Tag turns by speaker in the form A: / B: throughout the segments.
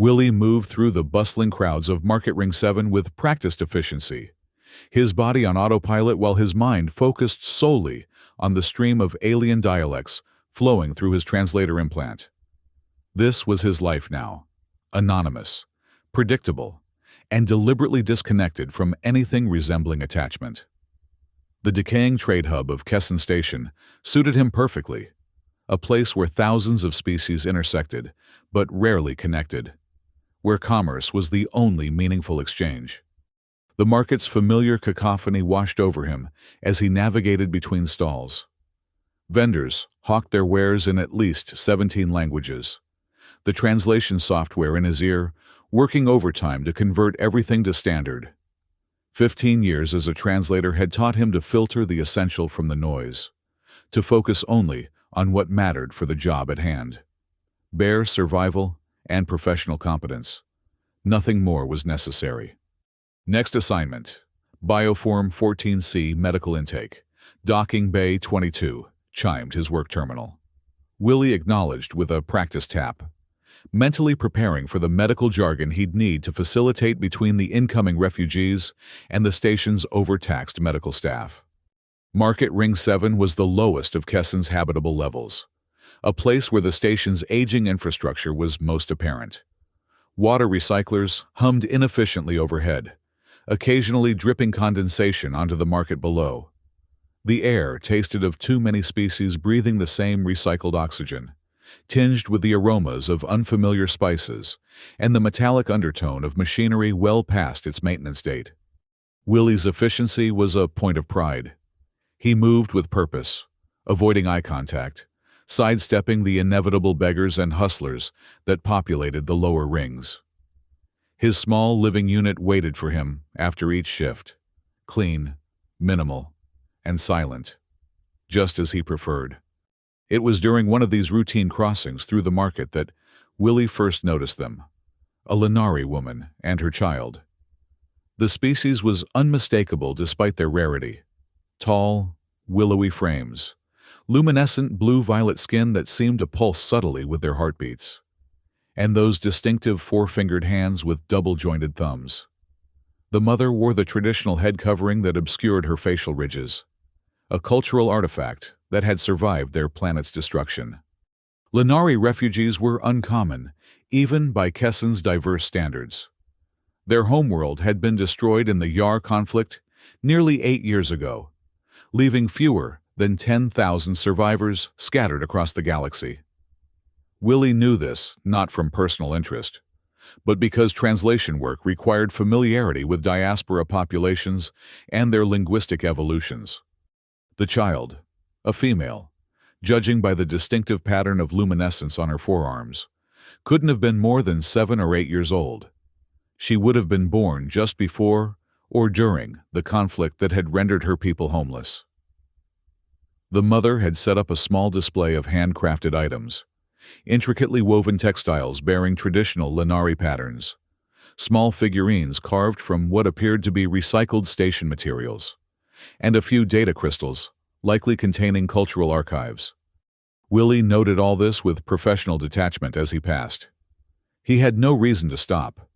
A: Willie moved through the bustling crowds of Market Ring 7 with practiced efficiency, his body on autopilot while his mind focused solely on the stream of alien dialects flowing through his translator implant. This was his life now, anonymous, predictable, and deliberately disconnected from anything resembling attachment. The decaying trade hub of Kesson Station suited him perfectly, a place where thousands of species intersected, but rarely connected, where commerce was the only meaningful exchange. The market's familiar cacophony washed over him as he navigated between stalls. Vendors hawked their wares in at least 17 languages, the translation software in his ear working overtime to convert everything to standard. 15 years as a translator had taught him to filter the essential from the noise, to focus only on what mattered for the job at hand. Bare survival and professional competence. Nothing more was necessary. Next assignment, Bioform 14C Medical Intake. Docking Bay 22, chimed his work terminal. Willie acknowledged with a practice tap, mentally preparing for the medical jargon he'd need to facilitate between the incoming refugees and the station's overtaxed medical staff. Market Ring 7 was the lowest of Kesson's habitable levels, a place where the station's aging infrastructure was most apparent. Water recyclers hummed inefficiently overhead, occasionally dripping condensation onto the market below. The air tasted of too many species breathing the same recycled oxygen, tinged with the aromas of unfamiliar spices and the metallic undertone of machinery well past its maintenance date. Willie's efficiency was a point of pride. He moved with purpose, avoiding eye contact, sidestepping the inevitable beggars and hustlers that populated the lower rings. His small living unit waited for him after each shift, clean, minimal, and silent, just as he preferred. It was during one of these routine crossings through the market that Willie first noticed them, a Lenari woman and her child. The species was unmistakable despite their rarity. Tall, willowy frames, luminescent blue-violet skin that seemed to pulse subtly with their heartbeats, and those distinctive four-fingered hands with double-jointed thumbs. The mother wore the traditional head covering that obscured her facial ridges, a cultural artifact that had survived their planet's destruction. Lenari refugees were uncommon, even by Kesson's diverse standards. Their homeworld had been destroyed in the Yar conflict nearly 8 years ago, leaving fewer than 10,000 survivors scattered across the galaxy. Willie knew this not from personal interest, but because translation work required familiarity with diaspora populations and their linguistic evolutions. The child, a female, judging by the distinctive pattern of luminescence on her forearms, couldn't have been more than 7 or 8 years old. She would have been born just before or during the conflict that had rendered her people homeless. The mother had set up a small display of handcrafted items, intricately woven textiles bearing traditional Lenari patterns, small figurines carved from what appeared to be recycled station materials, and a few data crystals, likely containing cultural archives. Willie noted all this with professional detachment as he passed. He had no reason to stop.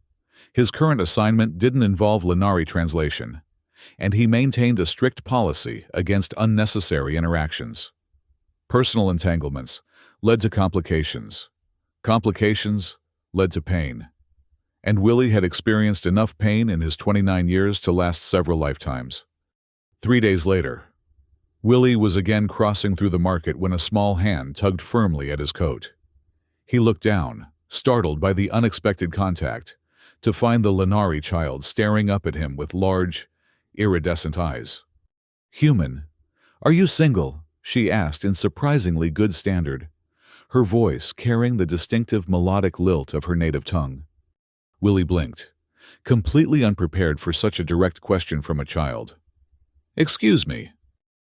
A: His current assignment didn't involve Lenari translation, and he maintained a strict policy against unnecessary interactions. Personal entanglements led to complications. Complications led to pain. And Willie had experienced enough pain in his 29 years to last several lifetimes. 3 days later, Willie was again crossing through the market when a small hand tugged firmly at his coat. He looked down, startled by the unexpected contact, to find the Lenari child staring up at him with large, iridescent eyes. "Human, are you single?" she asked in surprisingly good standard, her voice carrying the distinctive melodic lilt of her native tongue. Willie blinked, completely unprepared for such a direct question from a child. "Excuse me.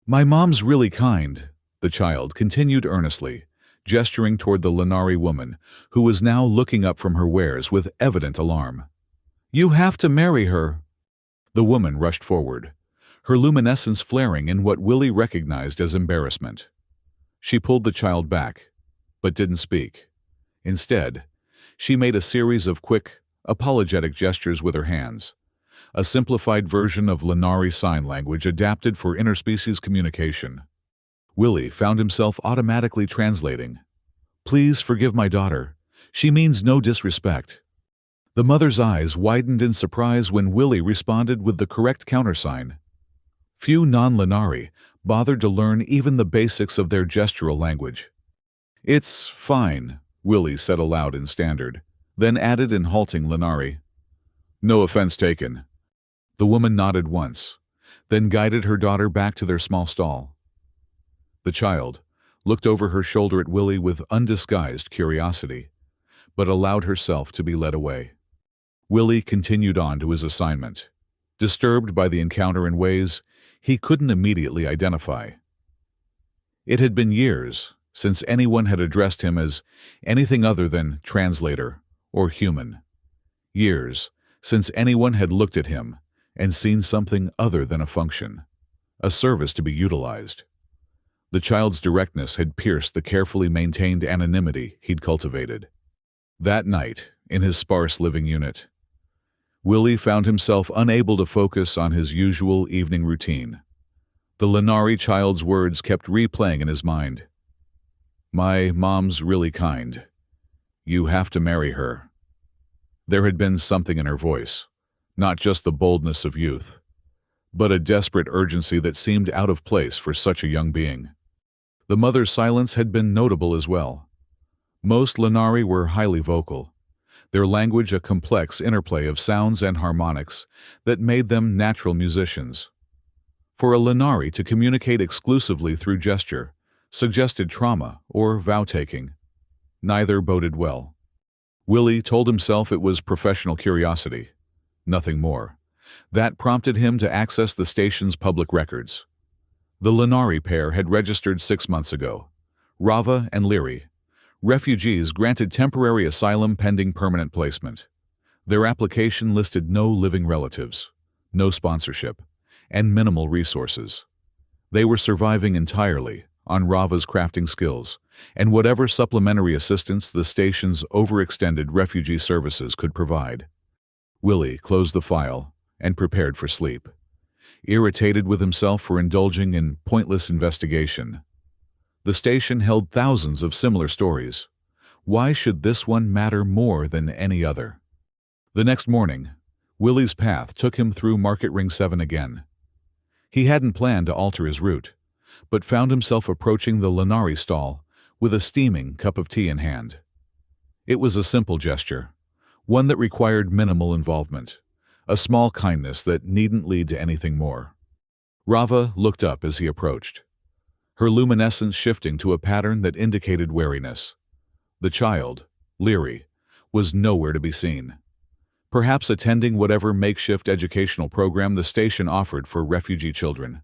A: My mom's really kind," the child continued earnestly, gesturing toward the Lenari woman, who was now looking up from her wares with evident alarm. "You have to marry her." The woman rushed forward, her luminescence flaring in what Willie recognized as embarrassment. She pulled the child back, but didn't speak. Instead, She made a series of quick, apologetic gestures with her hands, a simplified version of Lenari Sign Language adapted for interspecies communication. Willie found himself automatically translating. "Please forgive my daughter. She means no disrespect." The mother's eyes widened in surprise when Willie responded with the correct countersign. Few non-Lenari bothered to learn even the basics of their gestural language. "It's fine," Willie said aloud in Standard, then added in halting Lenari. "No offense taken." The woman nodded once, then guided her daughter back to their small stall. The child looked over her shoulder at Willie with undisguised curiosity, but allowed herself to be led away. Willie continued on to his assignment, disturbed by the encounter in ways he couldn't immediately identify. It had been years since anyone had addressed him as anything other than translator or human. Years since anyone had looked at him and seen something other than a function, a service to be utilized. The child's directness had pierced the carefully maintained anonymity he'd cultivated. That night, in his sparse living unit, Willie found himself unable to focus on his usual evening routine. The Lenari child's words kept replaying in his mind. "My mom's really kind. You have to marry her." There had been something in her voice, not just the boldness of youth, but a desperate urgency that seemed out of place for such a young being. The mother's silence had been notable as well. Most Lenari were highly vocal, their language a complex interplay of sounds and harmonics that made them natural musicians. For a Lenari to communicate exclusively through gesture suggested trauma or vow-taking. Neither boded well. Willie told himself it was professional curiosity, nothing more. That prompted him to access the station's public records. The Lenari pair had registered 6 months ago. Rava and Leary, refugees granted temporary asylum pending permanent placement. Their application listed no living relatives, no sponsorship, and minimal resources. They were surviving entirely on Rava's crafting skills and whatever supplementary assistance the station's overextended refugee services could provide. Willie closed the file and prepared for sleep, irritated with himself for indulging in pointless investigation. The station held thousands of similar stories. Why should this one matter more than any other? The next morning, Willie's path took him through Market Ring 7 again. He hadn't planned to alter his route, but found himself approaching the Lenari stall with a steaming cup of tea in hand. It was a simple gesture, one that required minimal involvement, a small kindness that needn't lead to anything more. Rava looked up as he approached, her luminescence shifting to a pattern that indicated wariness. The child, Leary, was nowhere to be seen. Perhaps attending whatever makeshift educational program the station offered for refugee children.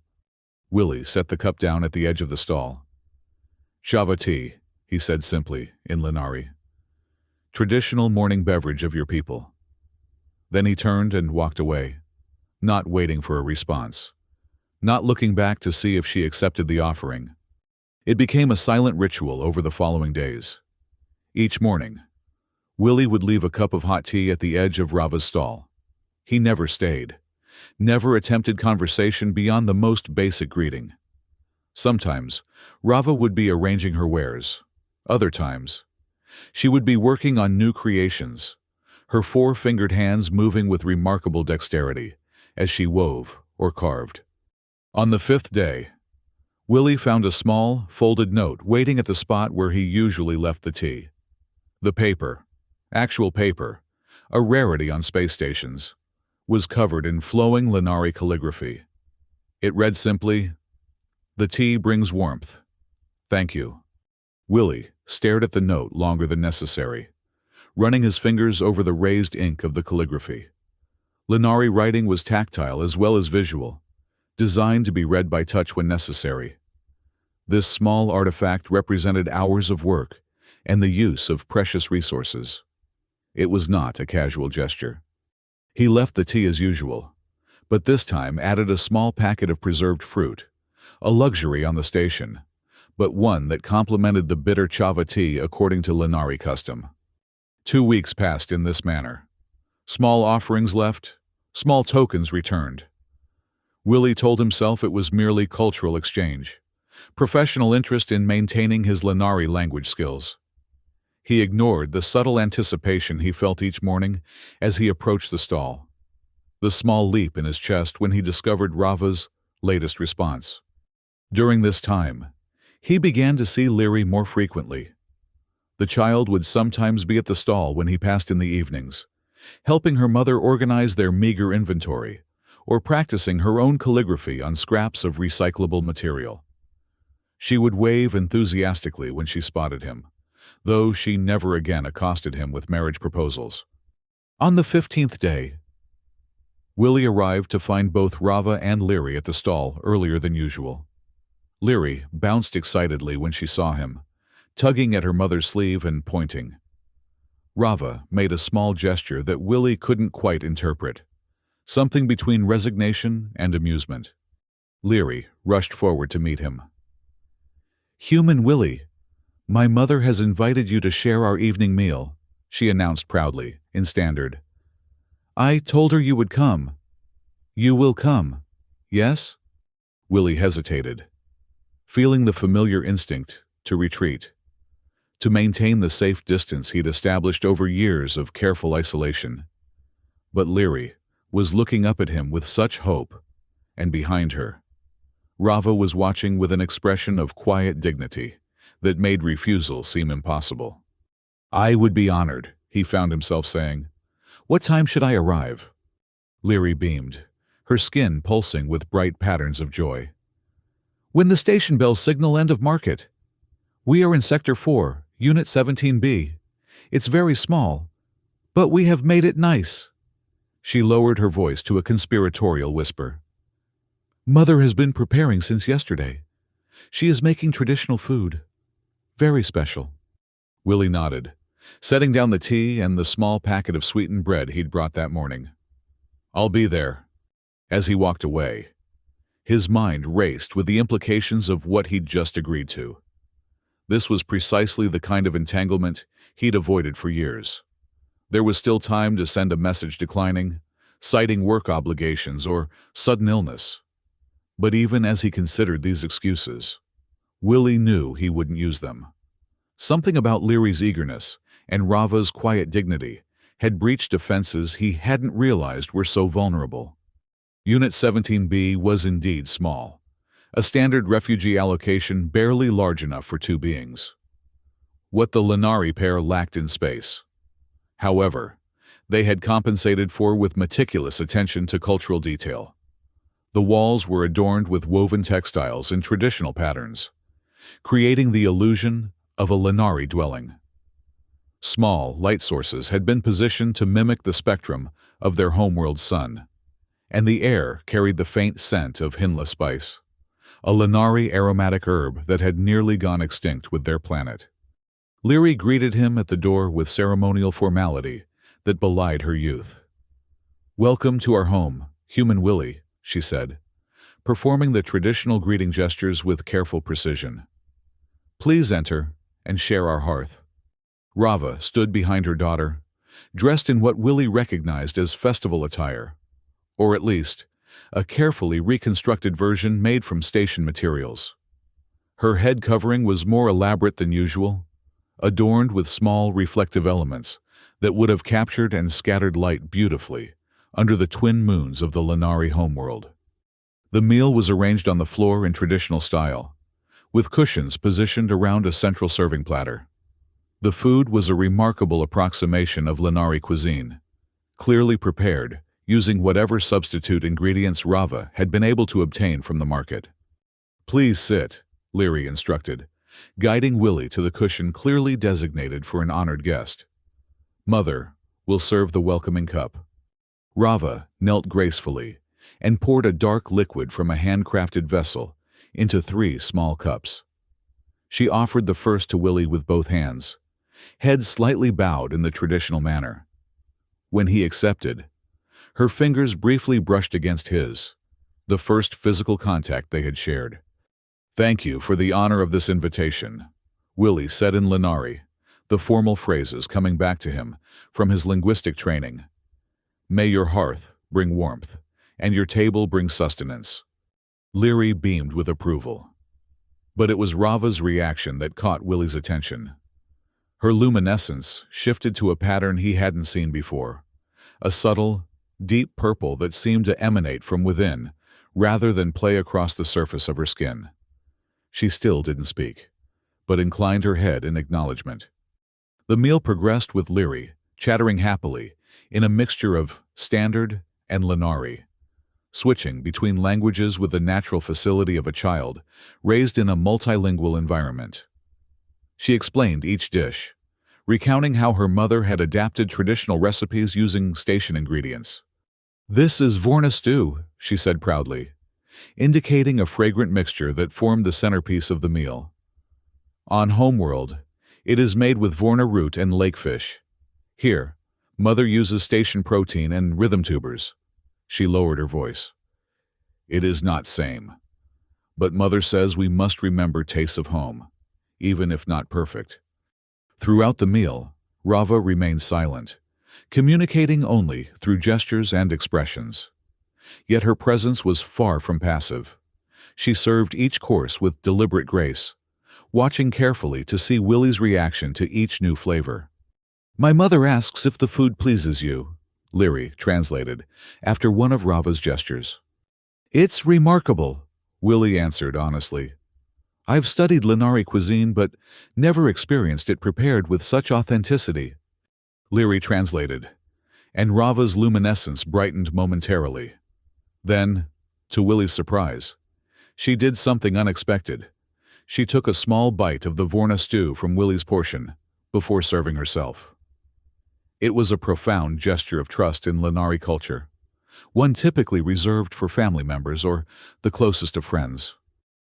A: Willie set the cup down at the edge of the stall. "Chava tea," he said simply, in Lenari. "Traditional morning beverage of your people." Then he turned and walked away, not waiting for a response, not looking back to see if she accepted the offering. It became a silent ritual over the following days. Each morning, Willie would leave a cup of hot tea at the edge of Rava's stall. He never stayed, never attempted conversation beyond the most basic greeting. Sometimes, Rava would be arranging her wares. Other times, she would be working on new creations, her four-fingered hands moving with remarkable dexterity as she wove or carved. On the 5th day, Willie found a small, folded note waiting at the spot where he usually left the tea. The paper, actual paper, a rarity on space stations, was covered in flowing Lenari calligraphy. It read simply, "The tea brings warmth. Thank you." Willie stared at the note longer than necessary, running his fingers over the raised ink of the calligraphy. Lenari writing was tactile as well as visual, designed to be read by touch when necessary. This small artifact represented hours of work and the use of precious resources. It was not a casual gesture. He left the tea as usual, but this time added a small packet of preserved fruit, a luxury on the station, but one that complemented the bitter chava tea according to Lenari custom. 2 weeks passed in this manner. Small offerings left, small tokens returned. Willie told himself it was merely cultural exchange, professional interest in maintaining his Lenari language skills. He ignored the subtle anticipation he felt each morning as he approached the stall, the small leap in his chest when he discovered Rava's latest response. During this time, he began to see Leary more frequently. The child would sometimes be at the stall when he passed in the evenings, helping her mother organize their meager inventory, or practicing her own calligraphy on scraps of recyclable material. She would wave enthusiastically when she spotted him, though she never again accosted him with marriage proposals. On the 15th day, Willie arrived to find both Rava and Leary at the stall earlier than usual. Leary bounced excitedly when she saw him, tugging at her mother's sleeve and pointing. Rava made a small gesture that Willie couldn't quite interpret, something between resignation and amusement. Leary rushed forward to meet him. "Human Willie, my mother has invited you to share our evening meal," she announced proudly, in standard. "I told her you would come. You will come, yes?" Willie hesitated, feeling the familiar instinct to retreat, to maintain the safe distance he'd established over years of careful isolation. But Leary was looking up at him with such hope, and behind her, Rava was watching with an expression of quiet dignity that made refusal seem impossible. "I would be honored," he found himself saying. "What time should I arrive?" Leary beamed, her skin pulsing with bright patterns of joy. "When the station bells signal end of market. We are in Sector 4, Unit 17B. It's very small, but we have made it nice." She lowered her voice to a conspiratorial whisper. "Mother has been preparing since yesterday. She is making traditional food. Very special." Willie nodded, setting down the tea and the small packet of sweetened bread he'd brought that morning. "I'll be there." As he walked away, his mind raced with the implications of what he'd just agreed to. This was precisely the kind of entanglement he'd avoided for years. There was still time to send a message declining, citing work obligations or sudden illness. But even as he considered these excuses, Willie knew he wouldn't use them. Something about Leary's eagerness and Rava's quiet dignity had breached defenses he hadn't realized were so vulnerable. Unit 17B was indeed small, a standard refugee allocation barely large enough for 2 beings. What the Lenari pair lacked in space. However, they had compensated for with meticulous attention to cultural detail. The walls were adorned with woven textiles in traditional patterns, creating the illusion of a Lenari dwelling. Small light sources had been positioned to mimic the spectrum of their homeworld sun, and the air carried the faint scent of Hinla spice, a Lenari aromatic herb that had nearly gone extinct with their planet. Leary greeted him at the door with ceremonial formality that belied her youth. "Welcome to our home, Human Willie," she said, performing the traditional greeting gestures with careful precision. "Please enter and share our hearth." Rava stood behind her daughter, dressed in what Willie recognized as festival attire, or at least a carefully reconstructed version made from station materials. Her head covering was more elaborate than usual, adorned with small reflective elements that would have captured and scattered light beautifully under the twin moons of the Lenari homeworld. The meal was arranged on the floor in traditional style, with cushions positioned around a central serving platter. The food was a remarkable approximation of Lenari cuisine, clearly prepared using whatever substitute ingredients Rava had been able to obtain from the market. "Please sit," Leary instructed, guiding Willie to the cushion clearly designated for an honored guest. "Mother will serve the welcoming cup." Rava knelt gracefully and poured a dark liquid from a handcrafted vessel into 3 small cups. She offered the first to Willie with both hands, head slightly bowed in the traditional manner. When he accepted, her fingers briefly brushed against his, the first physical contact they had shared. "Thank you for the honor of this invitation," Willie said in Lenari, the formal phrases coming back to him from his linguistic training. May your hearth bring warmth, and your table bring sustenance. Leary beamed with approval. But it was Rava's reaction that caught Willie's attention. Her luminescence shifted to a pattern he hadn't seen before, a subtle, deep purple that seemed to emanate from within rather than play across the surface of her skin. She still didn't speak, but inclined her head in acknowledgement. The meal progressed with Leary, chattering happily, in a mixture of standard and Lenari, switching between languages with the natural facility of a child raised in a multilingual environment. She explained each dish, recounting how her mother had adapted traditional recipes using station ingredients. "This is Vorna stew," she said proudly, indicating a fragrant mixture that formed the centerpiece of the meal. On Homeworld, it is made with Vorna root and lakefish. Here, Mother uses station protein and rhythm tubers. She lowered her voice. "It is not same. But Mother says we must remember tastes of home, even if not perfect." Throughout the meal, Rava remained silent, communicating only through gestures and expressions. Yet her presence was far from passive. She served each course with deliberate grace, watching carefully to see Willie's reaction to each new flavor. "My mother asks if the food pleases you," Leary translated, after one of Rava's gestures. "It's remarkable," Willie answered honestly. "I've studied Lenari cuisine but never experienced it prepared with such authenticity." Leary translated, and Rava's luminescence brightened momentarily. Then, to Willie's surprise, she did something unexpected. She took a small bite of the Vorna stew from Willie's portion before serving herself. It was a profound gesture of trust in Lenari culture, one typically reserved for family members or the closest of friends.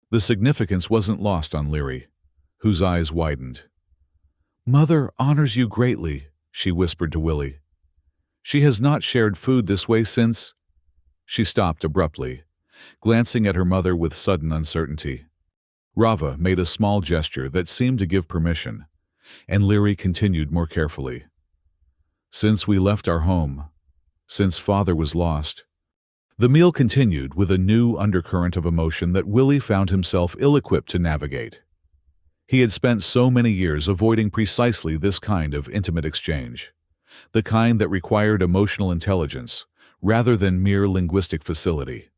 A: The significance wasn't lost on Leary, whose eyes widened. "Mother honors you greatly," she whispered to Willie. "She has not shared food this way since—" She stopped abruptly, glancing at her mother with sudden uncertainty. Rava made a small gesture that seemed to give permission, and Leary continued more carefully. "Since we left our home, since Father was lost." The meal continued with a new undercurrent of emotion that Willie found himself ill-equipped to navigate. He had spent so many years avoiding precisely this kind of intimate exchange, the kind that required emotional intelligence rather than mere linguistic facility.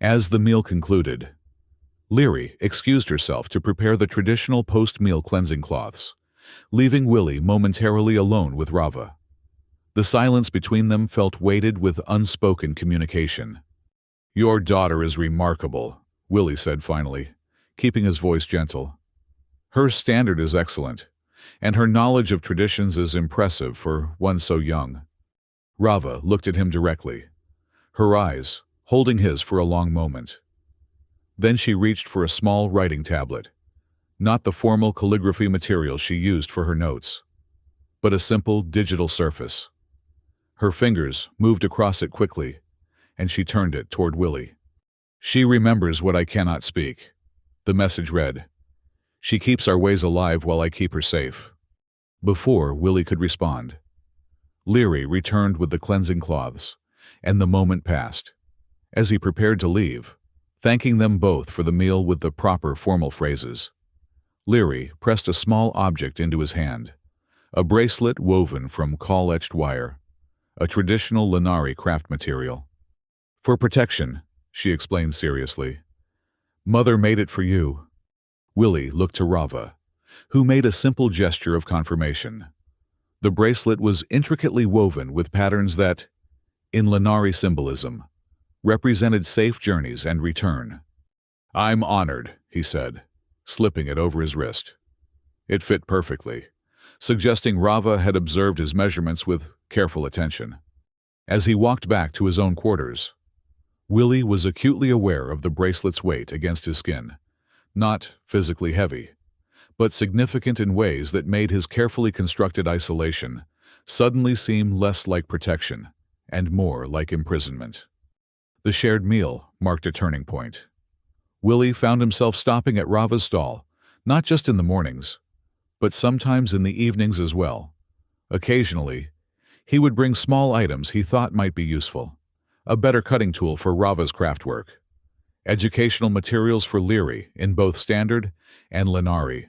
A: As the meal concluded, Leary excused herself to prepare the traditional post-meal cleansing cloths, leaving Willie momentarily alone with Rava. The silence between them felt weighted with unspoken communication. "Your daughter is remarkable," Willie said finally, keeping his voice gentle. "Her standard is excellent, and her knowledge of traditions is impressive for one so young." Rava looked at him directly, her eyes holding his for a long moment. Then she reached for a small writing tablet, not the formal calligraphy material she used for her notes, but a simple digital surface. Her fingers moved across it quickly, and she turned it toward Willie. "She remembers what I cannot speak," the message read. "She keeps our ways alive while I keep her safe." Before Willie could respond, Leary returned with the cleansing cloths, and the moment passed. As he prepared to leave, thanking them both for the meal with the proper formal phrases, Leary pressed a small object into his hand, a bracelet woven from caul-etched wire, a traditional Lenari craft material. "For protection," she explained seriously. "Mother made it for you." Willie looked to Rava, who made a simple gesture of confirmation. The bracelet was intricately woven with patterns that, in Lenari symbolism, represented safe journeys and return. "I'm honored," he said, slipping it over his wrist. It fit perfectly, suggesting Rava had observed his measurements with careful attention. As he walked back to his own quarters, Willie was acutely aware of the bracelet's weight against his skin, not physically heavy, but significant in ways that made his carefully constructed isolation suddenly seem less like protection and more like imprisonment. The shared meal marked a turning point. Willie found himself stopping at Rava's stall, not just in the mornings, but sometimes in the evenings as well. Occasionally, he would bring small items he thought might be useful. A better cutting tool for Rava's craft work. Educational materials for Leary in both Standard and Lenari.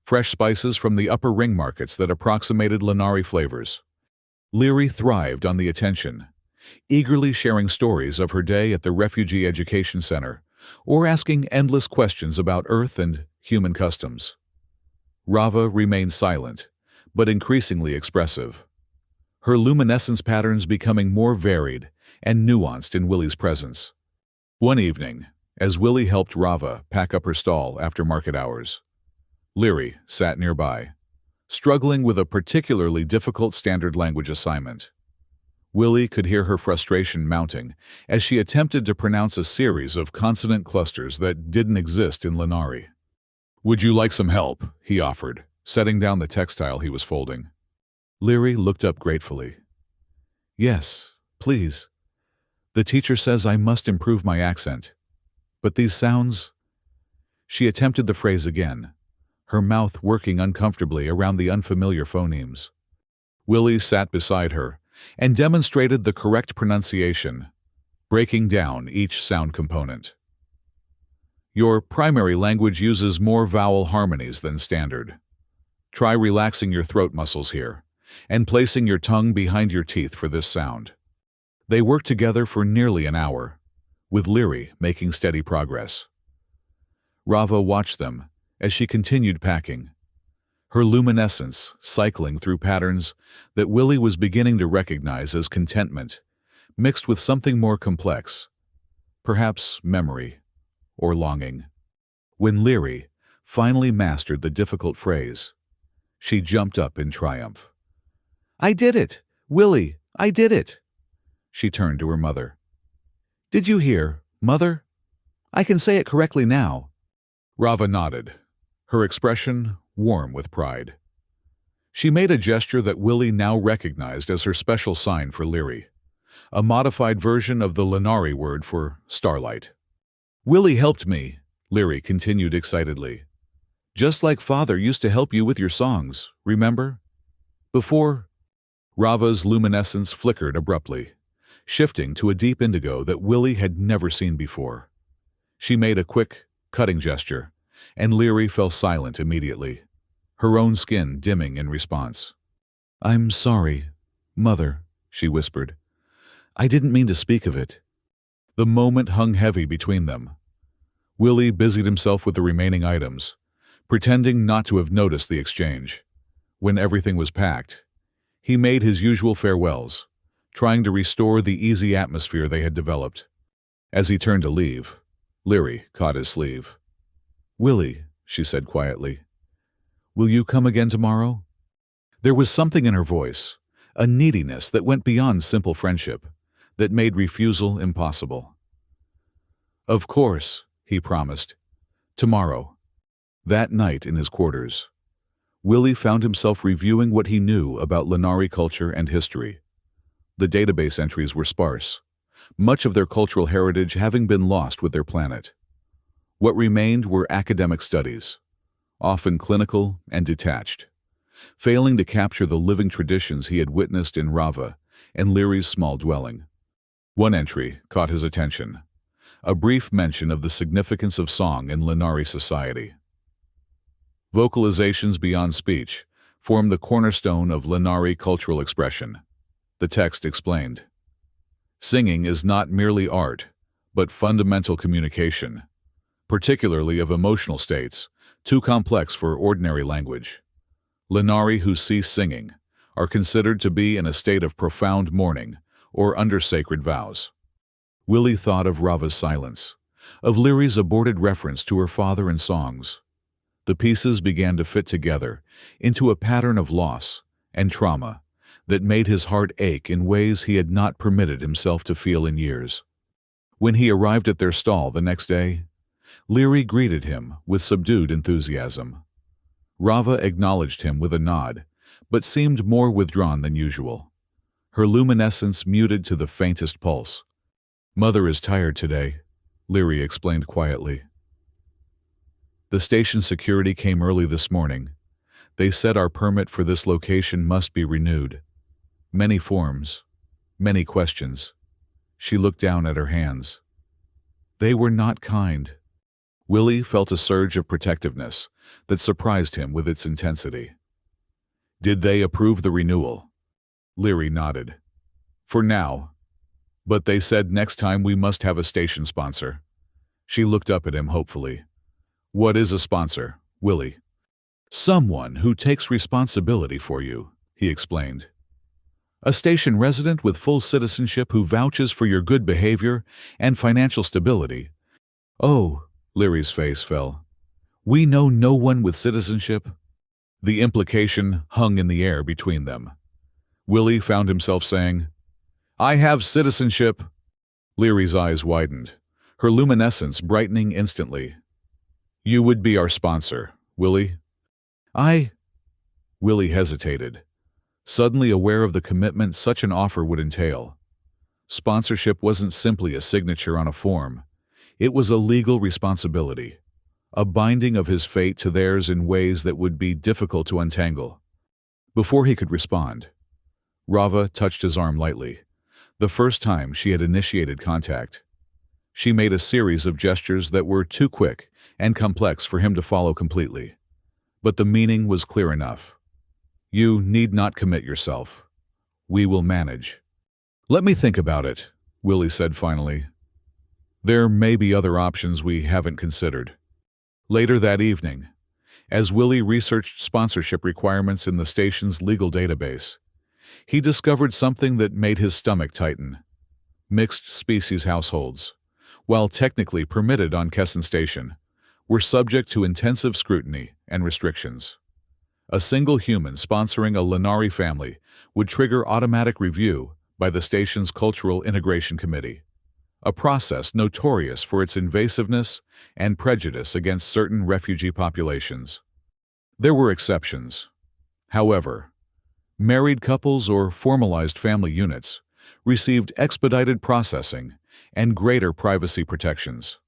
A: Fresh spices from the upper ring markets that approximated Lenari flavors. Leary thrived on the attention, eagerly sharing stories of her day at the Refugee Education Center or asking endless questions about Earth and human customs. Rava remained silent, but increasingly expressive. Her luminescence patterns becoming more varied and nuanced in Willie's presence. One evening, as Willie helped Rava pack up her stall after market hours, Leary sat nearby, struggling with a particularly difficult standard language assignment. Willie could hear her frustration mounting as she attempted to pronounce a series of consonant clusters that didn't exist in Lenari. "Would you like some help?" he offered, setting down the textile he was folding. Leary looked up gratefully. "Yes, please. The teacher says I must improve my accent. But these sounds—" She attempted the phrase again, her mouth working uncomfortably around the unfamiliar phonemes. Willie sat beside her and demonstrated the correct pronunciation, breaking down each sound component. "Your primary language uses more vowel harmonies than Standard. Try relaxing your throat muscles here and placing your tongue behind your teeth for this sound." They worked together for nearly an hour, with Leary making steady progress. Rava watched them as she continued packing, her luminescence cycling through patterns that Willie was beginning to recognize as contentment, mixed with something more complex, perhaps memory or longing. When Leary finally mastered the difficult phrase, she jumped up in triumph. "I did it! Willie, I did it!" She turned to her mother. "Did you hear, Mother? I can say it correctly now." Rava nodded, her expression warm with pride. She made a gesture that Willie now recognized as her special sign for Leary, a modified version of the Lenari word for starlight. "Willie helped me," Leary continued excitedly. "Just like Father used to help you with your songs, remember? Before—" Rava's luminescence flickered abruptly, shifting to a deep indigo that Willie had never seen before. She made a quick, cutting gesture, and Leary fell silent immediately, her own skin dimming in response. "I'm sorry, Mother," she whispered. "I didn't mean to speak of it." The moment hung heavy between them. Willie busied himself with the remaining items, pretending not to have noticed the exchange. When everything was packed, he made his usual farewells, trying to restore the easy atmosphere they had developed. As he turned to leave, Leary caught his sleeve. "Willie," she said quietly, "will you come again tomorrow?" There was something in her voice, a neediness that went beyond simple friendship, that made refusal impossible. "Of course," he promised. "Tomorrow." That night in his quarters, Willie found himself reviewing what he knew about Lenari culture and history. The database entries were sparse, much of their cultural heritage having been lost with their planet. What remained were academic studies, often clinical and detached, failing to capture the living traditions he had witnessed in Rava and Leary's small dwelling. One entry caught his attention, a brief mention of the significance of song in Lenari society. "Vocalizations beyond speech form the cornerstone of Lenari cultural expression," the text explained. "Singing is not merely art, but fundamental communication, particularly of emotional states, too complex for ordinary language. Lenari who cease singing are considered to be in a state of profound mourning or under sacred vows." Willie thought of Rava's silence, of Leary's aborted reference to her father and songs. The pieces began to fit together into a pattern of loss and trauma that made his heart ache in ways he had not permitted himself to feel in years. When he arrived at their stall the next day, Leary greeted him with subdued enthusiasm. Rava acknowledged him with a nod, but seemed more withdrawn than usual, her luminescence muted to the faintest pulse. "Mother is tired today," Leary explained quietly. "The station security came early this morning. They said our permit for this location must be renewed. Many forms, many questions. She looked down at her hands. They were not kind. Willie felt a surge of protectiveness that surprised him with its intensity. Did they approve the renewal? Leary nodded. For now. But they said next time we must have a station sponsor. She looked up at him hopefully. What is a sponsor, Willie? Someone who takes responsibility for you, he explained. A station resident with full citizenship who vouches for your good behavior and financial stability. Oh, Leary's face fell. We know no one with citizenship? The implication hung in the air between them. Willie found himself saying, I have citizenship. Leary's eyes widened, her luminescence brightening instantly. You would be our sponsor, Willie. Willie hesitated, suddenly aware of the commitment such an offer would entail. Sponsorship wasn't simply a signature on a form. It was a legal responsibility, a binding of his fate to theirs in ways that would be difficult to untangle. Before he could respond, Rava touched his arm lightly, the first time she had initiated contact. She made a series of gestures that were too quick and complex for him to follow completely. But the meaning was clear enough. You need not commit yourself. We will manage. Let me think about it, Willie said finally. There may be other options we haven't considered. Later that evening, as Willie researched sponsorship requirements in the station's legal database, he discovered something that made his stomach tighten. Mixed-species households, while technically permitted on Kesson Station, were subject to intensive scrutiny and restrictions. A single human sponsoring a Lenari family would trigger automatic review by the station's Cultural Integration Committee, a process notorious for its invasiveness and prejudice against certain refugee populations. There were exceptions. However, married couples or formalized family units received expedited processing and greater privacy protections.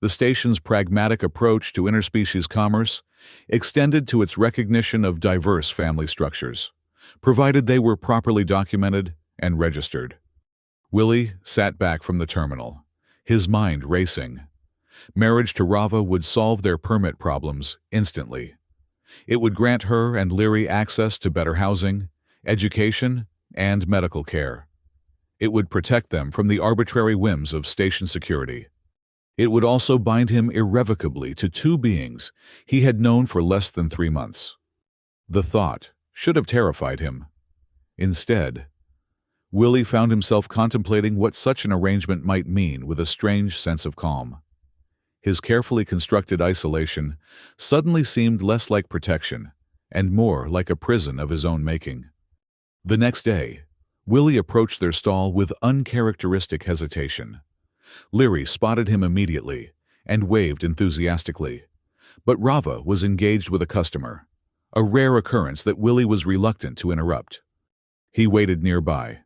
A: The station's pragmatic approach to interspecies commerce extended to its recognition of diverse family structures, provided they were properly documented and registered. Willie sat back from the terminal, his mind racing. Marriage to Rava would solve their permit problems instantly. It would grant her and Leary access to better housing, education, and medical care. It would protect them from the arbitrary whims of station security. It would also bind him irrevocably to two beings he had known for less than 3 months. The thought should have terrified him. Instead, Willie found himself contemplating what such an arrangement might mean with a strange sense of calm. His carefully constructed isolation suddenly seemed less like protection and more like a prison of his own making. The next day, Willie approached their stall with uncharacteristic hesitation. Leary spotted him immediately and waved enthusiastically, but Rava was engaged with a customer, a rare occurrence that Willie was reluctant to interrupt. He waited nearby,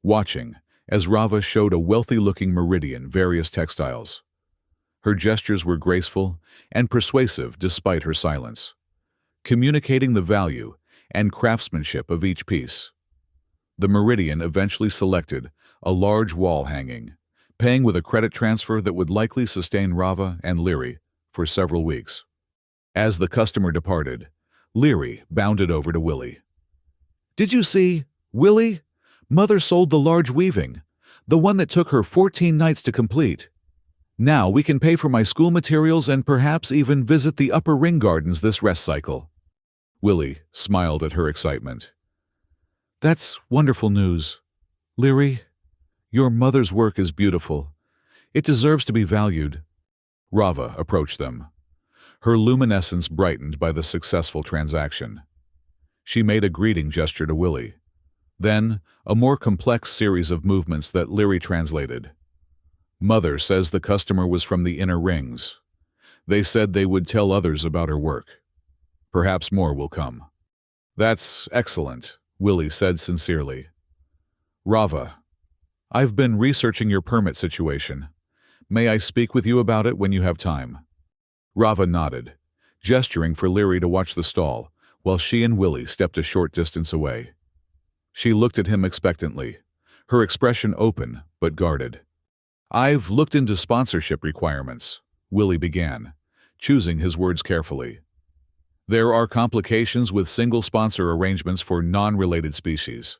A: watching as Rava showed a wealthy-looking meridian various textiles. Her gestures were graceful and persuasive despite her silence, communicating the value and craftsmanship of each piece. The meridian eventually selected a large wall hanging, paying with a credit transfer that would likely sustain Rava and Leary for several weeks. As the customer departed, Leary bounded over to Willie. Did you see, Willie? Mother sold the large weaving, the one that took her 14 nights to complete. Now we can pay for my school materials and perhaps even visit the Upper Ring Gardens this rest cycle. Willie smiled at her excitement. That's wonderful news. Leary, your mother's work is beautiful. It deserves to be valued. Rava approached them, her luminescence brightened by the successful transaction. She made a greeting gesture to Willie, then a more complex series of movements that Leary translated. Mother says the customer was from the inner rings. They said they would tell others about her work. Perhaps more will come. That's excellent, Willie said sincerely. Rava, I've been researching your permit situation. May I speak with you about it when you have time? Rava nodded, gesturing for Leary to watch the stall, while she and Willie stepped a short distance away. She looked at him expectantly, her expression open but guarded. "I've looked into sponsorship requirements," Willie began, choosing his words carefully. "There are complications with single sponsor arrangements for non-related species.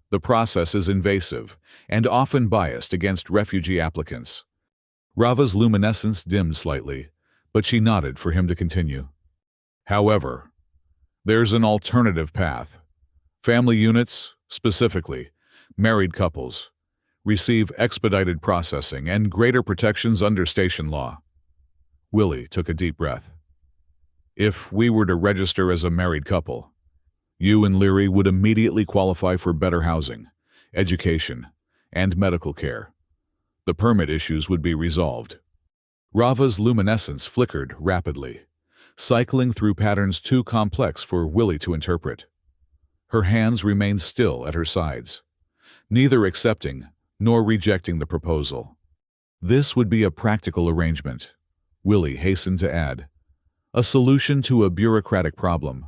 A: The process is invasive and often biased against refugee applicants." Rava's luminescence dimmed slightly, but she nodded for him to continue. "However, there's an alternative path. Family units, specifically married couples, receive expedited processing and greater protections under station law." Willie took a deep breath. "If we were to register as a married couple, you and Leary would immediately qualify for better housing, education, and medical care. The permit issues would be resolved." Rava's luminescence flickered rapidly, cycling through patterns too complex for Willie to interpret. Her hands remained still at her sides, neither accepting nor rejecting the proposal. "This would be a practical arrangement," Willie hastened to add. "A solution to a bureaucratic problem.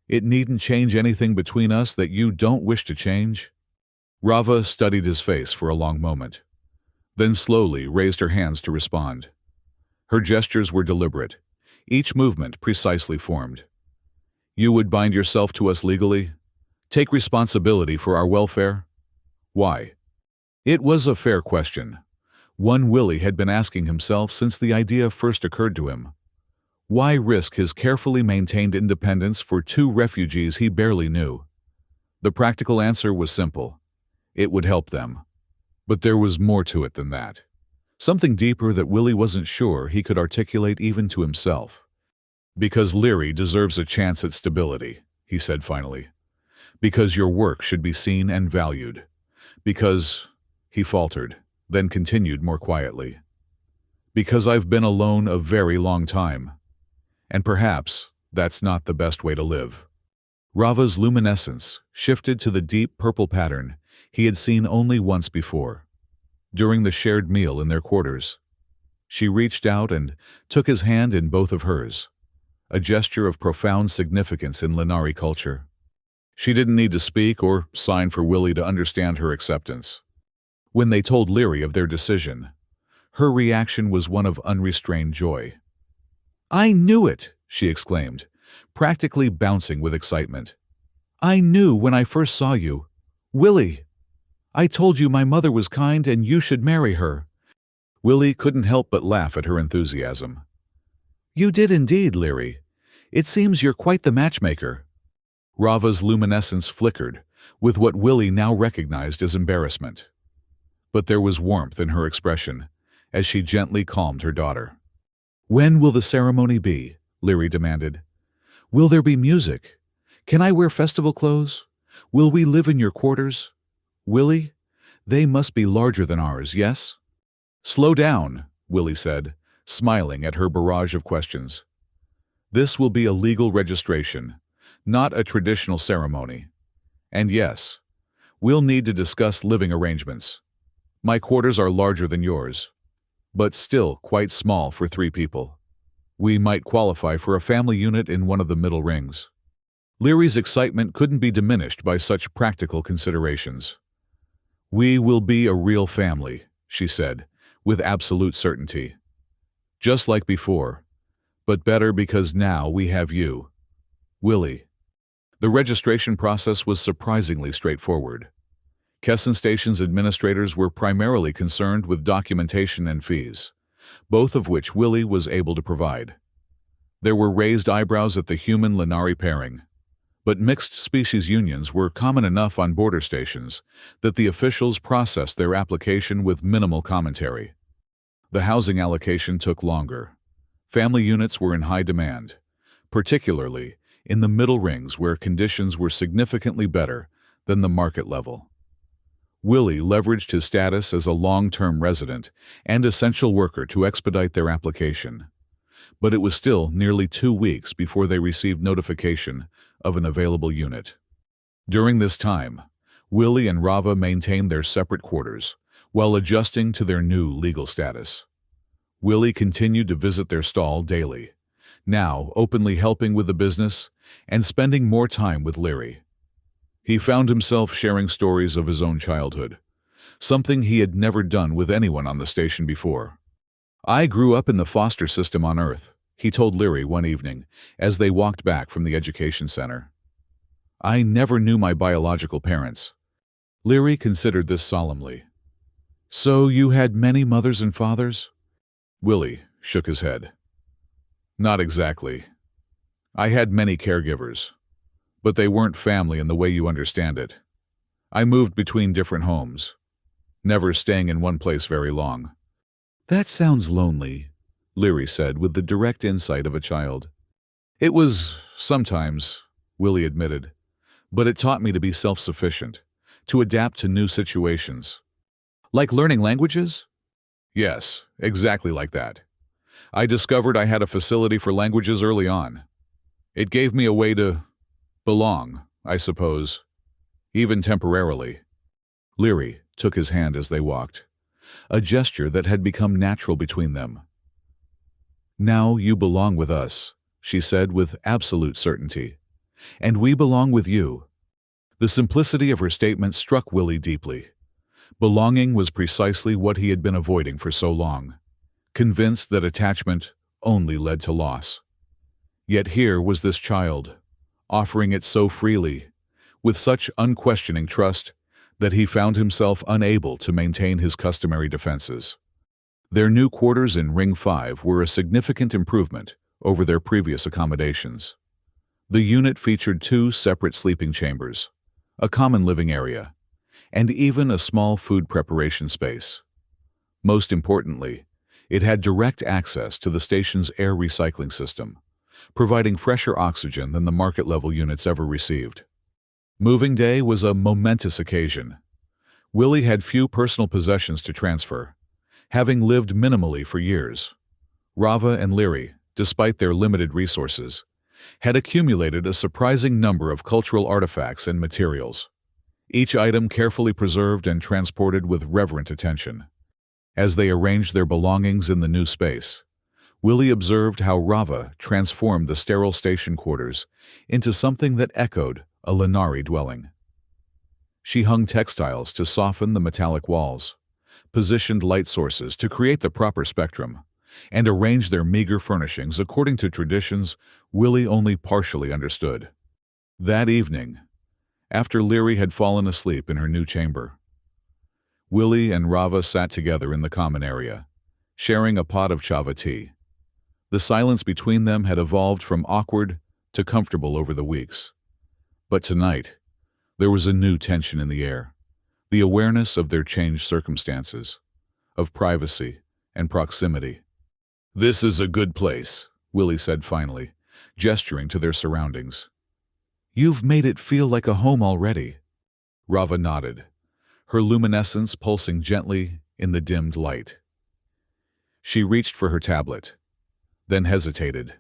A: It needn't change anything between us that you don't wish to change." Rava studied his face for a long moment, then slowly raised her hands to respond. Her gestures were deliberate, each movement precisely formed. "You would bind yourself to us legally? Take responsibility for our welfare?" Why? It was a fair question, one Willie had been asking himself since the idea first occurred to him. Why risk his carefully maintained independence for two refugees he barely knew? The practical answer was simple. It would help them. But there was more to it than that. Something deeper that Willie wasn't sure he could articulate even to himself. "Because Leary deserves a chance at stability," he said finally. "Because your work should be seen and valued. Because," he faltered, then continued more quietly, "because I've been alone a very long time. And perhaps that's not the best way to live." Rava's luminescence shifted to the deep purple pattern he had seen only once before, during the shared meal in their quarters. She reached out and took his hand in both of hers, a gesture of profound significance in Lenari culture. She didn't need to speak or sign for Willie to understand her acceptance. When they told Leary of their decision, her reaction was one of unrestrained joy. "I knew it!" she exclaimed, practically bouncing with excitement. "I knew when I first saw you. Willie! I told you my mother was kind and you should marry her." Willie couldn't help but laugh at her enthusiasm. "You did indeed, Leary. It seems you're quite the matchmaker." Rava's luminescence flickered, with what Willie now recognized as embarrassment. But there was warmth in her expression, as she gently calmed her daughter. "When will the ceremony be?" Leary demanded. "Will there be music? Can I wear festival clothes? Will we live in your quarters? Willie, they must be larger than ours, yes?" "Slow down," Willie said, smiling at her barrage of questions. "This will be a legal registration, not a traditional ceremony. And yes, we'll need to discuss living arrangements. My quarters are larger than yours, but still quite small for 3 people. We might qualify for a family unit in one of the middle rings." Leary's excitement couldn't be diminished by such practical considerations. "We will be a real family," she said, with absolute certainty. "Just like before, but better because now we have you. Willie." The registration process was surprisingly straightforward. Kesson Station's administrators were primarily concerned with documentation and fees, both of which Willie was able to provide. There were raised eyebrows at the human-Lenari pairing, but mixed-species unions were common enough on border stations that the officials processed their application with minimal commentary. The housing allocation took longer. Family units were in high demand, particularly in the middle rings where conditions were significantly better than the market level. Willie leveraged his status as a long-term resident and essential worker to expedite their application, but it was still nearly 2 weeks before they received notification of an available unit. During this time, Willie and Rava maintained their separate quarters while adjusting to their new legal status. Willie continued to visit their stall daily, now openly helping with the business and spending more time with Leary. He found himself sharing stories of his own childhood, something he had never done with anyone on the station before. "I grew up in the foster system on Earth," he told Leary one evening as they walked back from the education center. "I never knew my biological parents." Leary considered this solemnly. "So you had many mothers and fathers?" Willie shook his head. "Not exactly. I had many caregivers, but they weren't family in the way you understand it. I moved between different homes, never staying in one place very long." "That sounds lonely," Leary said with the direct insight of a child. "It was, sometimes," Willie admitted, "but it taught me to be self-sufficient, to adapt to new situations." "Like learning languages?" "Yes, exactly like that. I discovered I had a facility for languages early on. It gave me a way to belong, I suppose, even temporarily." Leary took his hand as they walked, a gesture that had become natural between them. "Now you belong with us," she said with absolute certainty. "And we belong with you." The simplicity of her statement struck Willie deeply. Belonging was precisely what he had been avoiding for so long, convinced that attachment only led to loss. Yet here was this child, offering it so freely, with such unquestioning trust, that he found himself unable to maintain his customary defenses. Their new quarters in Ring 5 were a significant improvement over their previous accommodations. The unit featured 2 separate sleeping chambers, a common living area, and even a small food preparation space. Most importantly, it had direct access to the station's air recycling system, providing fresher oxygen than the market-level units ever received. Moving day was a momentous occasion. Willie had few personal possessions to transfer, having lived minimally for years. Rava and Leary, despite their limited resources, had accumulated a surprising number of cultural artifacts and materials, each item carefully preserved and transported with reverent attention. As they arranged their belongings in the new space, Willie observed how Rava transformed the sterile station quarters into something that echoed a Lenari dwelling. She hung textiles to soften the metallic walls, positioned light sources to create the proper spectrum, and arranged their meager furnishings according to traditions Willie only partially understood. That evening, after Leary had fallen asleep in her new chamber, Willie and Rava sat together in the common area, sharing a pot of chava tea. The silence between them had evolved from awkward to comfortable over the weeks. But tonight, there was a new tension in the air, the awareness of their changed circumstances, of privacy and proximity. "This is a good place," Willie said finally, gesturing to their surroundings. "You've made it feel like a home already." Rava nodded, her luminescence pulsing gently in the dimmed light. She reached for her tablet, then hesitated,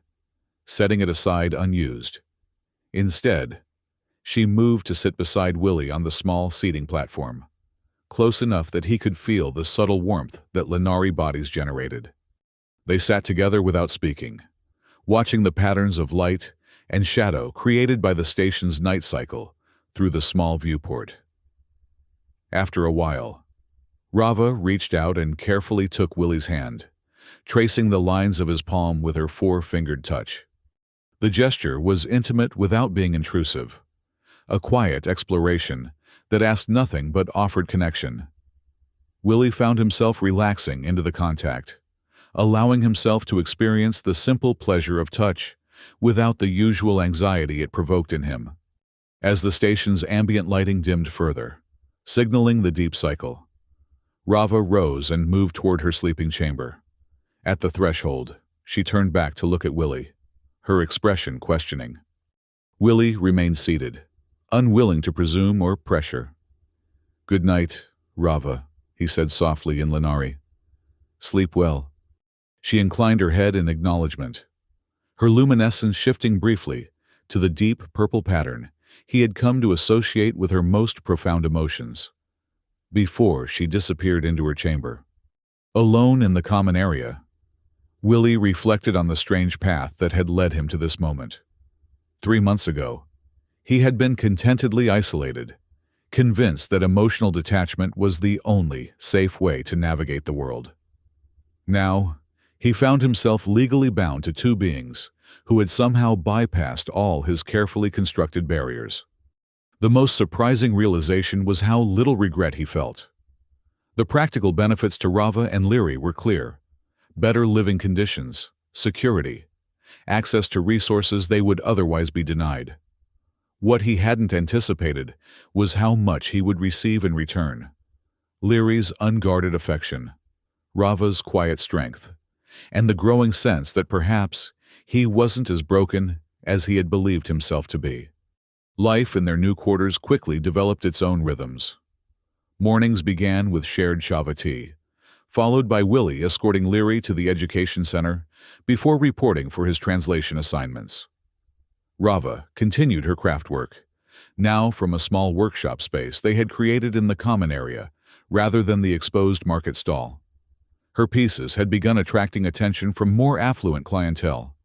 A: setting it aside unused. Instead, she moved to sit beside Willie on the small seating platform, close enough that he could feel the subtle warmth that Lenari bodies generated. They sat together without speaking, watching the patterns of light and shadow created by the station's night cycle through the small viewport. After a while, Rava reached out and carefully took Willie's hand, tracing the lines of his palm with her 4-fingered touch. The gesture was intimate without being intrusive, a quiet exploration that asked nothing but offered connection. Willie found himself relaxing into the contact, allowing himself to experience the simple pleasure of touch without the usual anxiety it provoked in him. As the station's ambient lighting dimmed further, signaling the deep cycle, Rava rose and moved toward her sleeping chamber. At the threshold, she turned back to look at Willie, her expression questioning. Willie remained seated, unwilling to presume or pressure. "Good night, Rava," he said softly in Lenari. "Sleep well." She inclined her head in acknowledgement, her luminescence shifting briefly to the deep purple pattern he had come to associate with her most profound emotions, before she disappeared into her chamber. Alone in the common area, Willie reflected on the strange path that had led him to this moment. 3 months ago, he had been contentedly isolated, convinced that emotional detachment was the only safe way to navigate the world. Now, he found himself legally bound to two beings who had somehow bypassed all his carefully constructed barriers. The most surprising realization was how little regret he felt. The practical benefits to Rava and Leary were clear: better living conditions, security, access to resources they would otherwise be denied. What he hadn't anticipated was how much he would receive in return: Leary's unguarded affection, Rava's quiet strength, and the growing sense that perhaps he wasn't as broken as he had believed himself to be. Life in their new quarters quickly developed its own rhythms. Mornings began with shared Shava tea, followed by Willie escorting Leary to the education center before reporting for his translation assignments. Rava continued her craft work, now from a small workshop space they had created in the common area rather than the exposed market stall. Her pieces had begun attracting attention from more affluent clientele,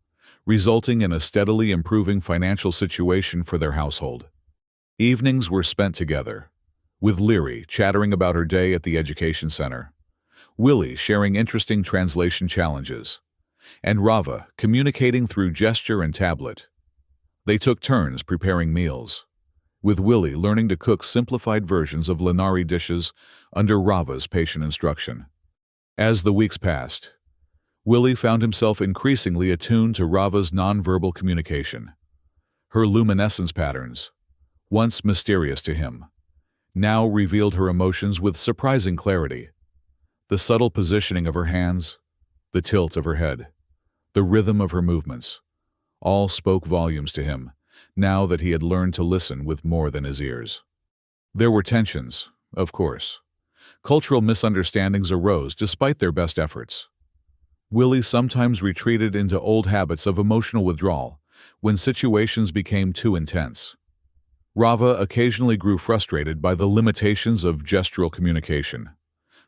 A: resulting in a steadily improving financial situation for their household. Evenings were spent together, with Leary chattering about her day at the education center, Willie sharing interesting translation challenges, and Rava communicating through gesture and tablet. They took turns preparing meals, with Willie learning to cook simplified versions of Lenari dishes under Rava's patient instruction. As the weeks passed, Willie found himself increasingly attuned to Rava's nonverbal communication. Her luminescence patterns, once mysterious to him, now revealed her emotions with surprising clarity. The subtle positioning of her hands, the tilt of her head, the rhythm of her movements, all spoke volumes to him, now that he had learned to listen with more than his ears. There were tensions, of course. Cultural misunderstandings arose despite their best efforts. Willie sometimes retreated into old habits of emotional withdrawal when situations became too intense. Rava occasionally grew frustrated by the limitations of gestural communication,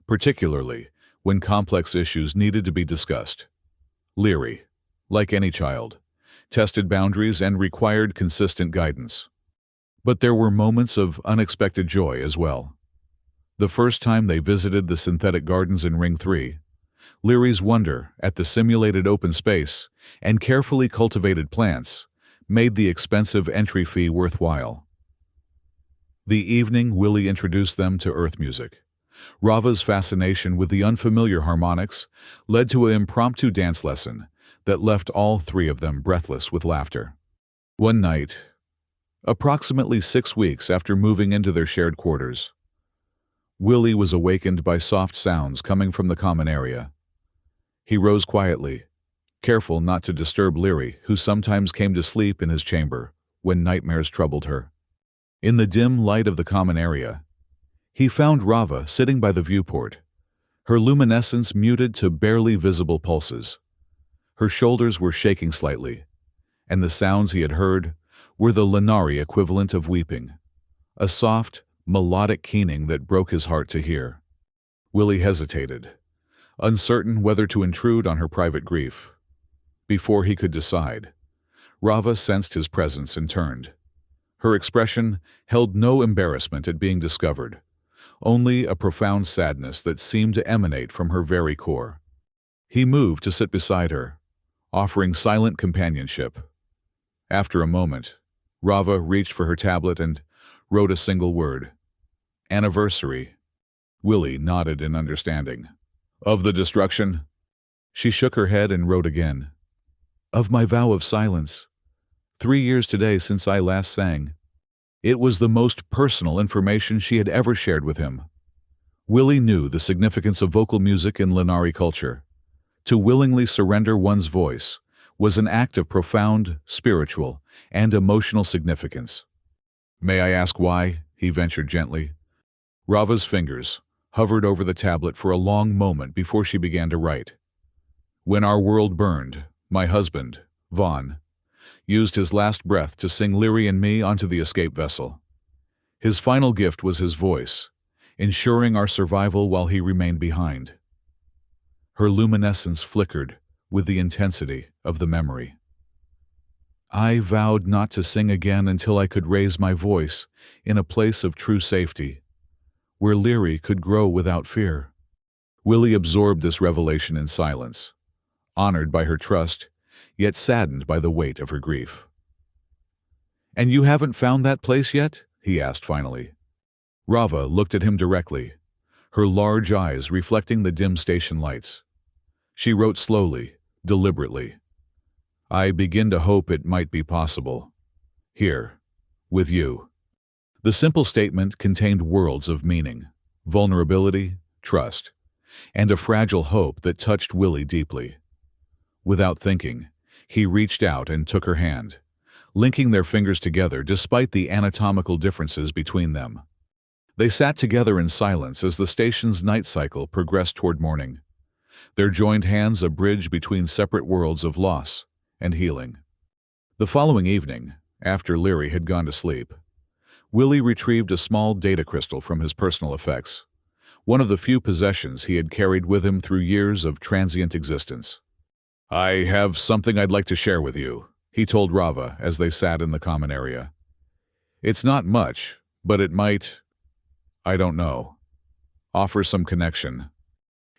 A: particularly when complex issues needed to be discussed. Leary, like any child, tested boundaries and required consistent guidance. But there were moments of unexpected joy as well. The first time they visited the synthetic gardens in Ring 3, Leary's wonder at the simulated open space and carefully cultivated plants made the expensive entry fee worthwhile. The evening, Willie introduced them to earth music. Rava's fascination with the unfamiliar harmonics led to an impromptu dance lesson that left all three of them breathless with laughter. One night, approximately 6 weeks after moving into their shared quarters, Willie was awakened by soft sounds coming from the common area. He rose quietly, careful not to disturb Leary, who sometimes came to sleep in his chamber when nightmares troubled her. In the dim light of the common area, he found Rava sitting by the viewport, her luminescence muted to barely visible pulses. Her shoulders were shaking slightly, and the sounds he had heard were the Lenari equivalent of weeping, a soft, melodic keening that broke his heart to hear. Willie hesitated, uncertain whether to intrude on her private grief. Before he could decide, Rava sensed his presence and turned. Her expression held no embarrassment at being discovered, only a profound sadness that seemed to emanate from her very core. He moved to sit beside her, offering silent companionship. After a moment, Rava reached for her tablet and wrote a single word: "Anniversary." Willie nodded in understanding. "Of the destruction?" She shook her head and wrote again. "Of my vow of silence. 3 years today since I last sang." It was the most personal information she had ever shared with him. Willie knew the significance of vocal music in Lenari culture. To willingly surrender one's voice was an act of profound, spiritual, and emotional significance. "May I ask why?" he ventured gently. Rava's fingers hovered over the tablet for a long moment before she began to write. "When our world burned, my husband, Vaughn, used his last breath to sing Leary and me onto the escape vessel. His final gift was his voice, ensuring our survival while he remained behind." Her luminescence flickered with the intensity of the memory. I vowed not to sing again until I could raise my voice in a place of true safety, where Leary could grow without fear. Willie absorbed this revelation in silence, honored by her trust, yet saddened by the weight of her grief. "And you haven't found that place yet?" he asked finally. Rava looked at him directly, her large eyes reflecting the dim station lights. She wrote slowly, deliberately. "I begin to hope it might be possible. Here, with you." The simple statement contained worlds of meaning, vulnerability, trust, and a fragile hope that touched Willie deeply. Without thinking, he reached out and took her hand, linking their fingers together despite the anatomical differences between them. They sat together in silence as the station's night cycle progressed toward morning, their joined hands a bridge between separate worlds of loss and healing. The following evening, after Leary had gone to sleep, Willie retrieved a small data crystal from his personal effects, one of the few possessions he had carried with him through years of transient existence. "I have something I'd like to share with you," he told Rava as they sat in the common area. "It's not much, but it might, I don't know, offer some connection."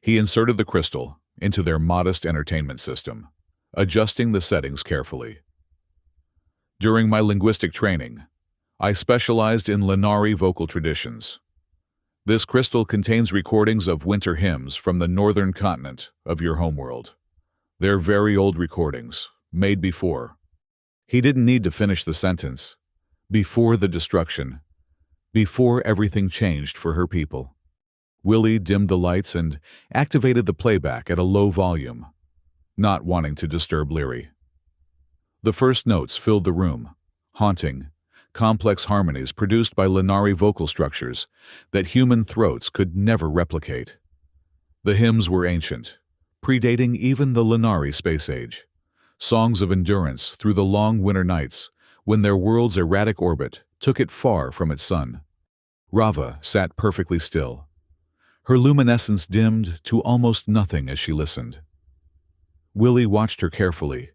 A: He inserted the crystal into their modest entertainment system, adjusting the settings carefully. "During my linguistic training, I specialized in Lenari vocal traditions. This crystal contains recordings of winter hymns from the northern continent of your homeworld. They're very old recordings, made before." He didn't need to finish the sentence. Before the destruction. Before everything changed for her people. Willie dimmed the lights and activated the playback at a low volume, not wanting to disturb Leary. The first notes filled the room, haunting, complex harmonies produced by Lenari vocal structures that human throats could never replicate. The hymns were ancient, predating even the Lenari space age, songs of endurance through the long winter nights when their world's erratic orbit took it far from its sun. Rava sat perfectly still, her luminescence dimmed to almost nothing as she listened. Willie watched her carefully,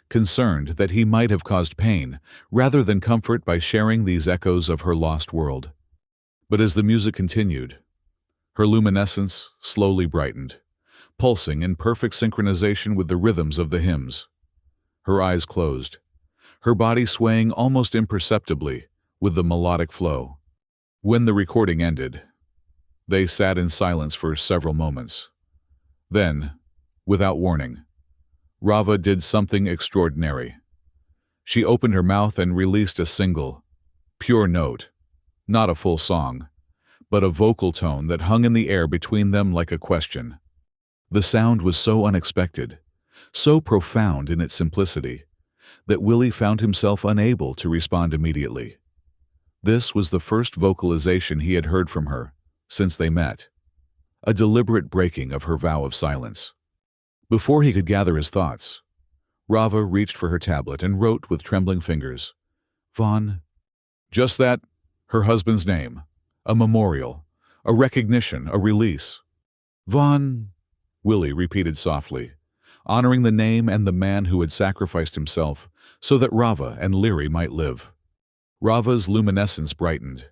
A: concerned that he might have caused pain rather than comfort by sharing these echoes of her lost world. But as the music continued, her luminescence slowly brightened, pulsing in perfect synchronization with the rhythms of the hymns. Her eyes closed, her body swaying almost imperceptibly with the melodic flow. When the recording ended, they sat in silence for several moments. Then, without warning, Rava did something extraordinary. She opened her mouth and released a single, pure note, not a full song, but a vocal tone that hung in the air between them like a question. The sound was so unexpected, so profound in its simplicity, that Willie found himself unable to respond immediately. This was the first vocalization he had heard from her since they met, a deliberate breaking of her vow of silence. Before he could gather his thoughts, Rava reached for her tablet and wrote with trembling fingers, "Vaughn." Just that, her husband's name, a memorial, a recognition, a release. "Vaughn," Willie repeated softly, honoring the name and the man who had sacrificed himself so that Rava and Leary might live. Rava's luminescence brightened,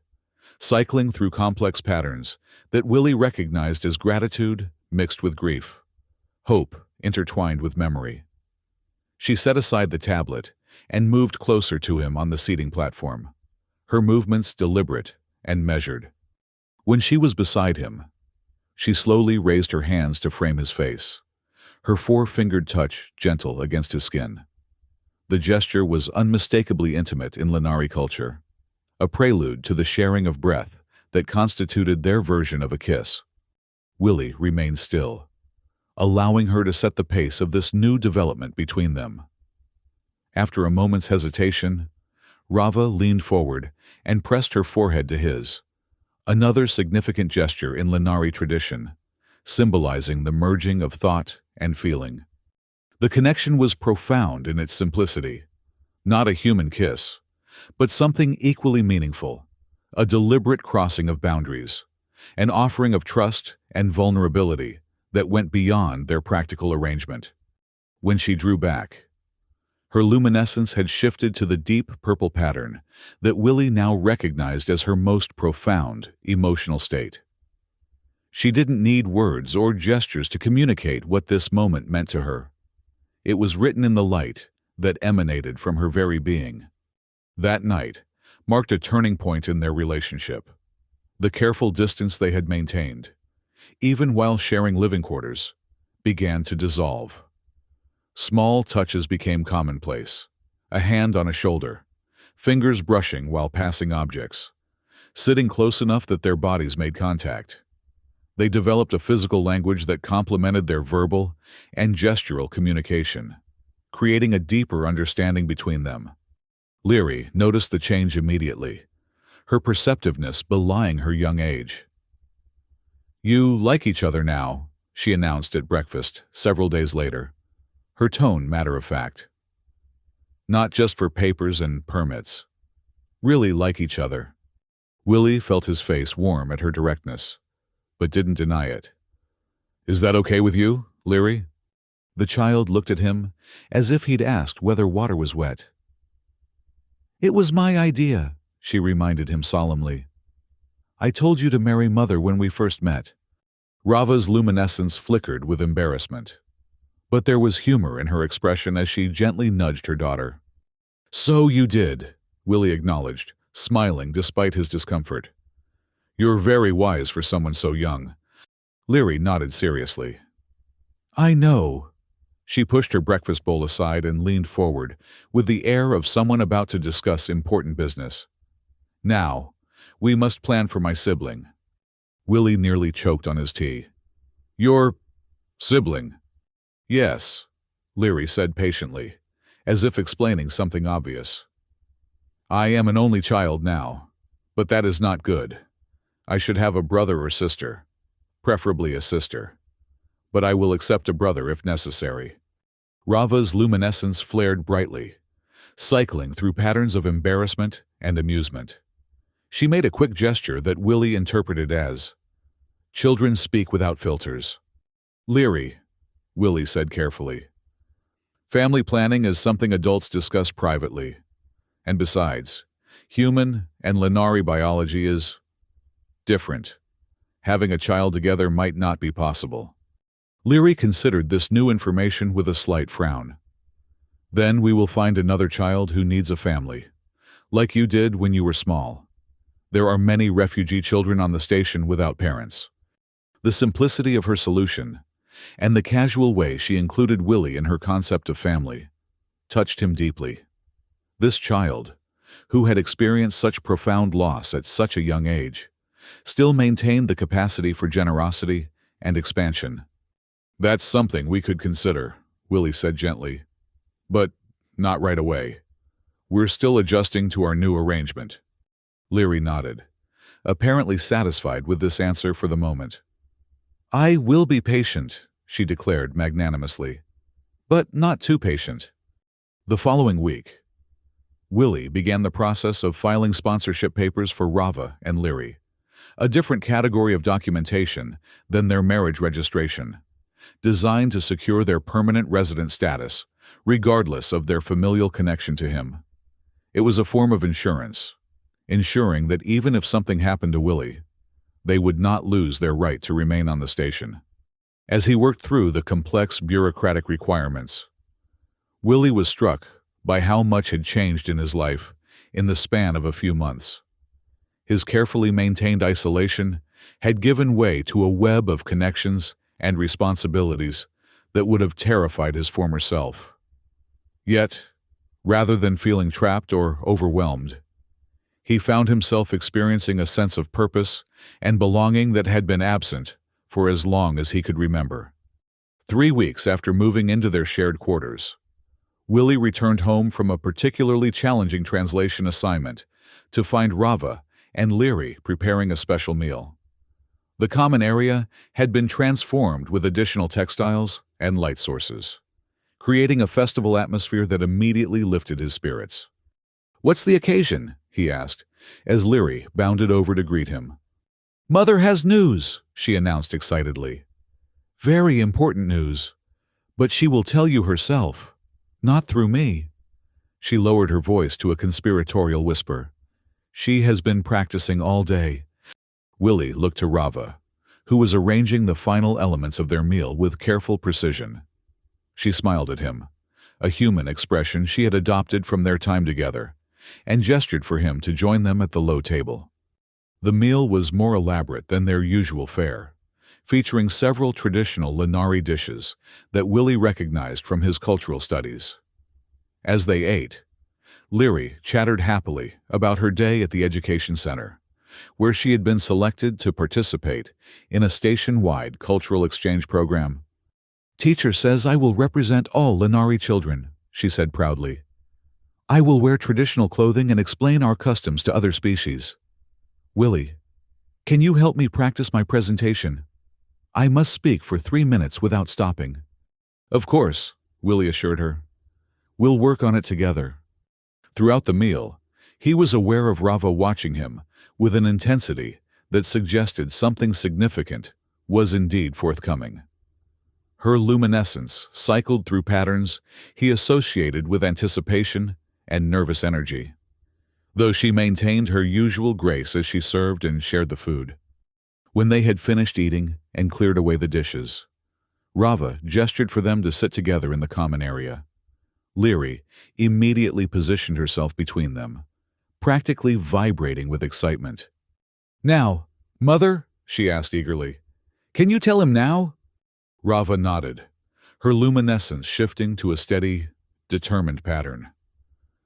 A: cycling through complex patterns that Willie recognized as gratitude mixed with grief, hope intertwined with memory. She set aside the tablet and moved closer to him on the seating platform, her movements deliberate and measured. When she was beside him, she slowly raised her hands to frame his face, her four-fingered touch gentle against his skin. The gesture was unmistakably intimate in Lenari culture, a prelude to the sharing of breath that constituted their version of a kiss. Willie remained still, allowing her to set the pace of this new development between them. After a moment's hesitation, Rava leaned forward and pressed her forehead to his, another significant gesture in Lenari tradition, symbolizing the merging of thought and feeling. The connection was profound in its simplicity, not a human kiss, but something equally meaningful, a deliberate crossing of boundaries, an offering of trust and vulnerability that went beyond their practical arrangement. When she drew back, her luminescence had shifted to the deep purple pattern that Willie now recognized as her most profound emotional state. She didn't need words or gestures to communicate what this moment meant to her. It was written in the light that emanated from her very being. That night marked a turning point in their relationship. The careful distance they had maintained, even while sharing living quarters, began to dissolve. Small touches became commonplace. A hand on a shoulder, fingers brushing while passing objects, sitting close enough that their bodies made contact. They developed a physical language that complemented their verbal and gestural communication, creating a deeper understanding between them. Leary noticed the change immediately, her perceptiveness belying her young age. "You like each other now," she announced at breakfast several days later, her tone matter-of-fact. "Not just for papers and permits. Really like each other." Willie felt his face warm at her directness, but didn't deny it. "Is that okay with you, Leary?" The child looked at him as if he'd asked whether water was wet. "It was my idea," she reminded him solemnly. "I told you to marry Mother when we first met." Rava's luminescence flickered with embarrassment, but there was humor in her expression as she gently nudged her daughter. "So you did," Willie acknowledged, smiling despite his discomfort. "You're very wise for someone so young." Leary nodded seriously. "I know." She pushed her breakfast bowl aside and leaned forward, with the air of someone about to discuss important business. "Now, we must plan for my sibling." Willie nearly choked on his tea. "Your sibling?" "Yes," Leary said patiently, as if explaining something obvious. "I am an only child now, but that is not good. I should have a brother or sister, preferably a sister. But I will accept a brother if necessary." Rava's luminescence flared brightly, cycling through patterns of embarrassment and amusement. She made a quick gesture that Willie interpreted as, "Children speak without filters." "Leary," Willie said carefully, "family planning is something adults discuss privately. And besides, human and Lenari biology is different. Having a child together might not be possible." Leary considered this new information with a slight frown. "Then we will find another child who needs a family, like you did when you were small. There are many refugee children on the station without parents." The simplicity of her solution, and the casual way she included Willie in her concept of family, touched him deeply. This child, who had experienced such profound loss at such a young age, still maintained the capacity for generosity and expansion. "That's something we could consider," Willie said gently. "But not right away. We're still adjusting to our new arrangement." Leary nodded, apparently satisfied with this answer for the moment. "I will be patient," she declared magnanimously, "but not too patient." The following week, Willie began the process of filing sponsorship papers for Rava and Leary, a different category of documentation than their marriage registration, designed to secure their permanent resident status, regardless of their familial connection to him. It was a form of insurance, ensuring that even if something happened to Willie, they would not lose their right to remain on the station. As he worked through the complex bureaucratic requirements, Willie was struck by how much had changed in his life in the span of a few months. His carefully maintained isolation had given way to a web of connections and responsibilities that would have terrified his former self. Yet, rather than feeling trapped or overwhelmed, he found himself experiencing a sense of purpose and belonging that had been absent for as long as he could remember. 3 weeks after moving into their shared quarters, Willie returned home from a particularly challenging translation assignment to find Rava and Leary preparing a special meal. The common area had been transformed with additional textiles and light sources, creating a festival atmosphere that immediately lifted his spirits. "What's the occasion?" he asked, as Leary bounded over to greet him. "Mother has news," she announced excitedly. "Very important news. But she will tell you herself, not through me. She lowered her voice to a conspiratorial whisper. She has been practicing all day. Willie looked to Rava, who was arranging the final elements of their meal with careful precision. She smiled at him, a human expression she had adopted from their time together, and gestured for him to join them at the low table. The meal was more elaborate than their usual fare, featuring several traditional Lenari dishes that Willie recognized from his cultural studies. As they ate, Leary chattered happily about her day at the education center, where she had been selected to participate in a station-wide cultural exchange program. "Teacher says I will represent all Lenari children," she said proudly. "I will wear traditional clothing and explain our customs to other species. Willie, can you help me practice my presentation? I must speak for 3 minutes without stopping." "Of course," Willie assured her. "We'll work on it together." Throughout the meal, he was aware of Rava watching him with an intensity that suggested something significant was indeed forthcoming. Her luminescence cycled through patterns he associated with anticipation and nervous energy, though she maintained her usual grace as she served and shared the food. When they had finished eating and cleared away the dishes, Rava gestured for them to sit together in the common area. Leary immediately positioned herself between them, practically vibrating with excitement. "Now, Mother," she asked eagerly, "can you tell him now?" Rava nodded, her luminescence shifting to a steady, determined pattern.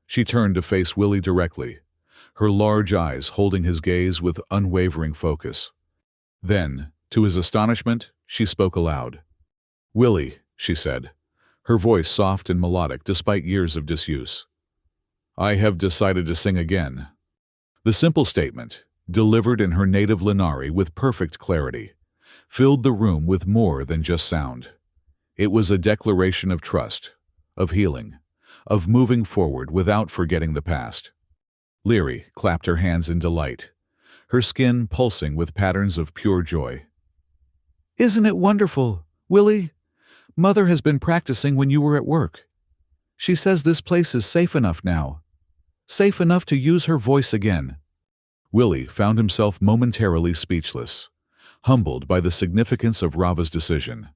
A: She turned to face Willie directly, her large eyes holding his gaze with unwavering focus. Then, to his astonishment, she spoke aloud. "Willie," she said, her voice soft and melodic despite years of disuse, "I have decided to sing again." The simple statement, delivered in her native Lenari with perfect clarity, filled the room with more than just sound. It was a declaration of trust, of healing, of moving forward without forgetting the past. Leary clapped her hands in delight, her skin pulsing with patterns of pure joy. "Isn't it wonderful, Willie? Mother has been practicing when you were at work. She says this place is safe enough now. Safe enough to use her voice again." Willie found himself momentarily speechless, humbled by the significance of Rava's decision.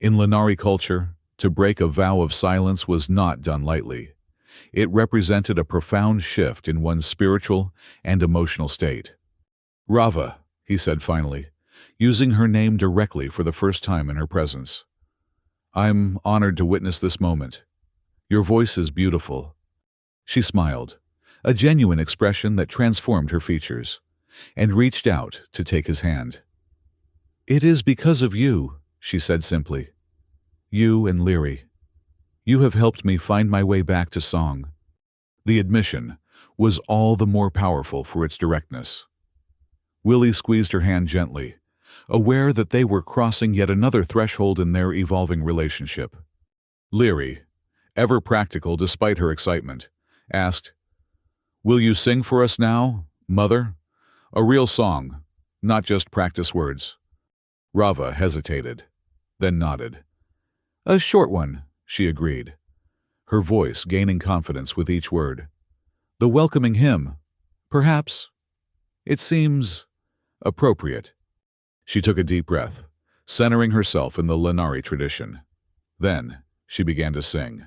A: In Lenari culture, to break a vow of silence was not done lightly. It represented a profound shift in one's spiritual and emotional state. "Rava," he said finally, using her name directly for the first time in her presence. "I'm honored to witness this moment. Your voice is beautiful." She smiled, a genuine expression that transformed her features, and reached out to take his hand. "It is because of you," she said simply. "You and Leary. You have helped me find my way back to song." The admission was all the more powerful for its directness. Willie squeezed her hand gently, aware that they were crossing yet another threshold in their evolving relationship. Leary, ever practical despite her excitement, asked, "Will you sing for us now, Mother? A real song, not just practice words." Rava hesitated, then nodded. "A short one," she agreed, her voice gaining confidence with each word. "The welcoming hymn, perhaps. It seems appropriate." She took a deep breath, centering herself in the Lenari tradition. Then she began to sing.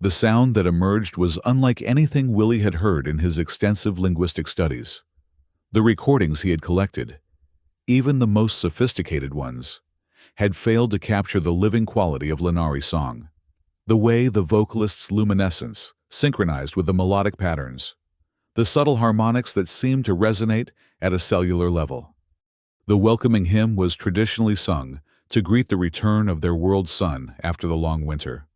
A: The sound that emerged was unlike anything Willie had heard in his extensive linguistic studies. The recordings he had collected, even the most sophisticated ones, had failed to capture the living quality of Lenari song. The way the vocalist's luminescence synchronized with the melodic patterns, the subtle harmonics that seemed to resonate at a cellular level. The welcoming hymn was traditionally sung to greet the return of their world's sun after the long winter,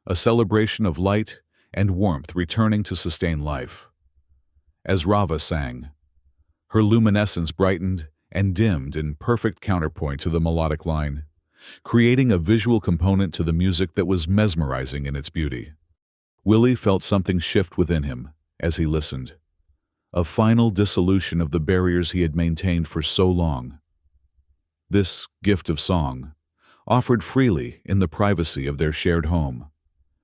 A: a celebration of light and warmth returning to sustain life. As Rava sang, her luminescence brightened and dimmed in perfect counterpoint to the melodic line, creating a visual component to the music that was mesmerizing in its beauty. Willie felt something shift within him as he listened, a final dissolution of the barriers he had maintained for so long. This gift of song, offered freely in the privacy of their shared home,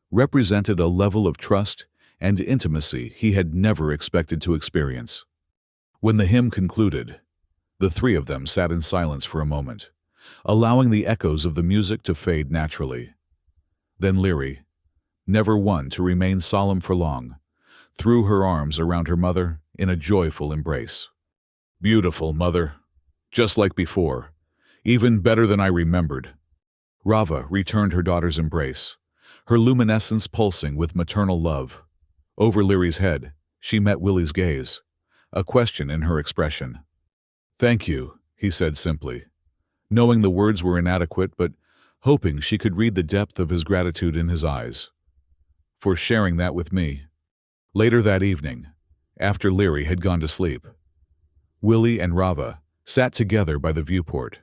A: represented a level of trust and intimacy he had never expected to experience. When the hymn concluded, the three of them sat in silence for a moment, allowing the echoes of the music to fade naturally. Then Leary, never one to remain solemn for long, threw her arms around her mother in a joyful embrace. "Beautiful, Mother. Just like before. Even better than I remembered." Rava returned her daughter's embrace, her luminescence pulsing with maternal love. Over Leary's head, she met Willie's gaze, a question in her expression. "Thank you," he said simply, knowing the words were inadequate but hoping she could read the depth of his gratitude in his eyes. "For sharing that with me." Later that evening, after Leary had gone to sleep, Willie and Rava sat together by the viewport,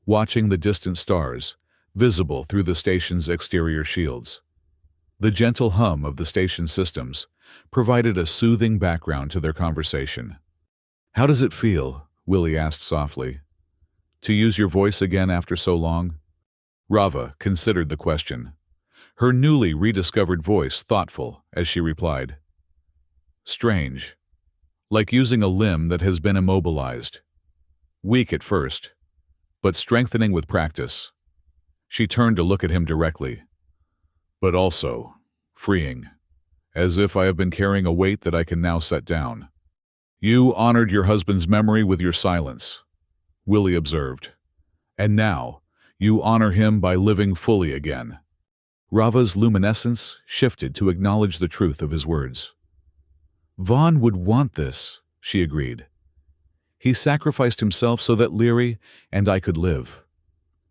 A: watching the distant stars, visible through the station's exterior shields. The gentle hum of the station systems provided a soothing background to their conversation. "How does it feel?" Willie asked softly. "To use your voice again after so long?" Rava considered the question, her newly rediscovered voice thoughtful as she replied. "Strange. Like using a limb that has been immobilized. Weak at first, but strengthening with practice." She turned to look at him directly. "But also freeing, as if I have been carrying a weight that I can now set down." "You honored your husband's memory with your silence," Willie observed. "And now, you honor him by living fully again." Rava's luminescence shifted to acknowledge the truth of his words. "Vaughn would want this," she agreed. "He sacrificed himself so that Leary and I could live,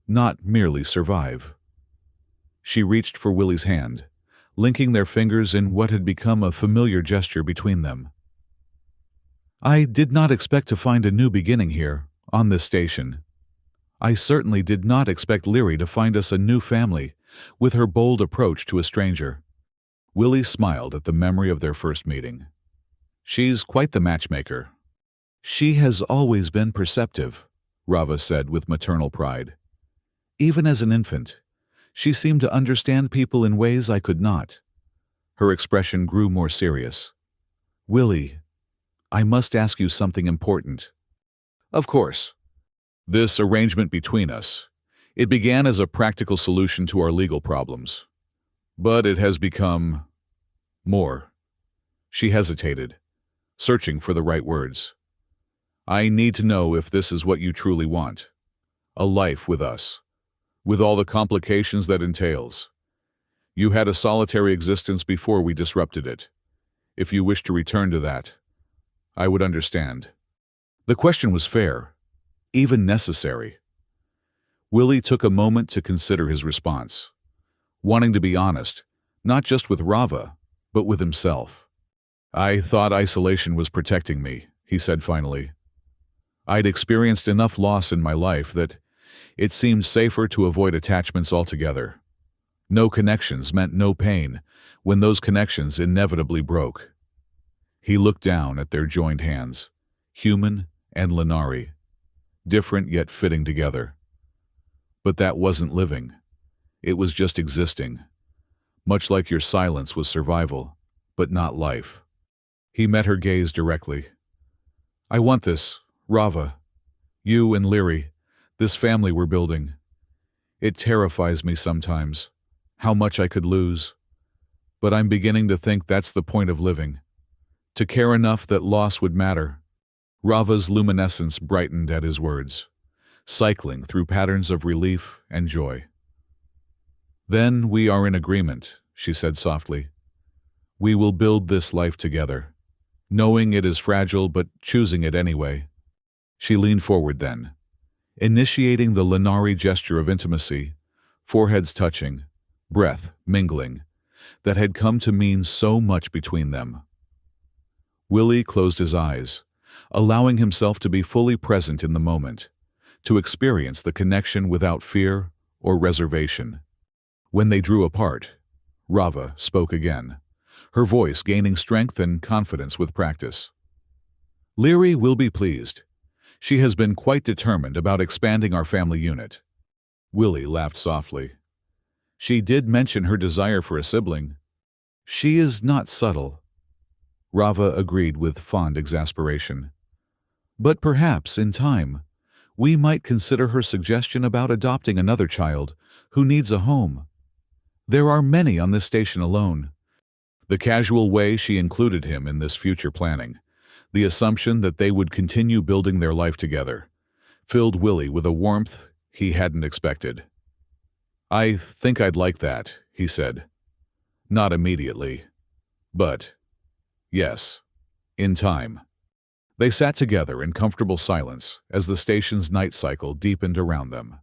A: not merely survive." She reached for Willie's hand, linking their fingers in what had become a familiar gesture between them. "I did not expect to find a new beginning here, on this station. I certainly did not expect Leary to find us a new family, with her bold approach to a stranger." Willie smiled at the memory of their first meeting. "She's quite the matchmaker." "She has always been perceptive," Rava said with maternal pride. "Even as an infant, she seemed to understand people in ways I could not." Her expression grew more serious. "Willie, I must ask you something important." "Of course." "This arrangement between us, it began as a practical solution to our legal problems. But it has become more." She hesitated, searching for the right words. "I need to know if this is what you truly want. A life with us, with all the complications that entails. You had a solitary existence before we disrupted it. If you wish to return to that, I would understand." The question was fair, even necessary. Willie took a moment to consider his response, wanting to be honest, not just with Rava, but with himself. "I thought isolation was protecting me," he said finally. "I'd experienced enough loss in my life that it seemed safer to avoid attachments altogether. No connections meant no pain when those connections inevitably broke." He looked down at their joined hands, human and Lenari, different yet fitting together. "But that wasn't living. It was just existing. Much like your silence was survival, but not life." He met her gaze directly. "I want this, Rava. You and Leary, this family we're building. It terrifies me sometimes, how much I could lose. But I'm beginning to think that's the point of living. To care enough that loss would matter." Rava's luminescence brightened at his words, cycling through patterns of relief and joy. "Then we are in agreement," she said softly. "We will build this life together, knowing it is fragile but choosing it anyway." She leaned forward then, initiating the Lenari gesture of intimacy, foreheads touching, breath mingling, that had come to mean so much between them. Willie closed his eyes, allowing himself to be fully present in the moment, to experience the connection without fear or reservation. When they drew apart, Rava spoke again, her voice gaining strength and confidence with practice. "Leary will be pleased. She has been quite determined about expanding our family unit. Willie laughed softly. She did mention her desire for a sibling. She is not subtle. Rava agreed with fond exasperation. But perhaps, in time, we might consider her suggestion about adopting another child who needs a home. There are many on this station alone. The casual way she included him in this future planning, the assumption that they would continue building their life together, filled Willie with a warmth he hadn't expected. I think I'd like that, he said. Not immediately. But, yes, in time. They sat together in comfortable silence as the station's night cycle deepened around them,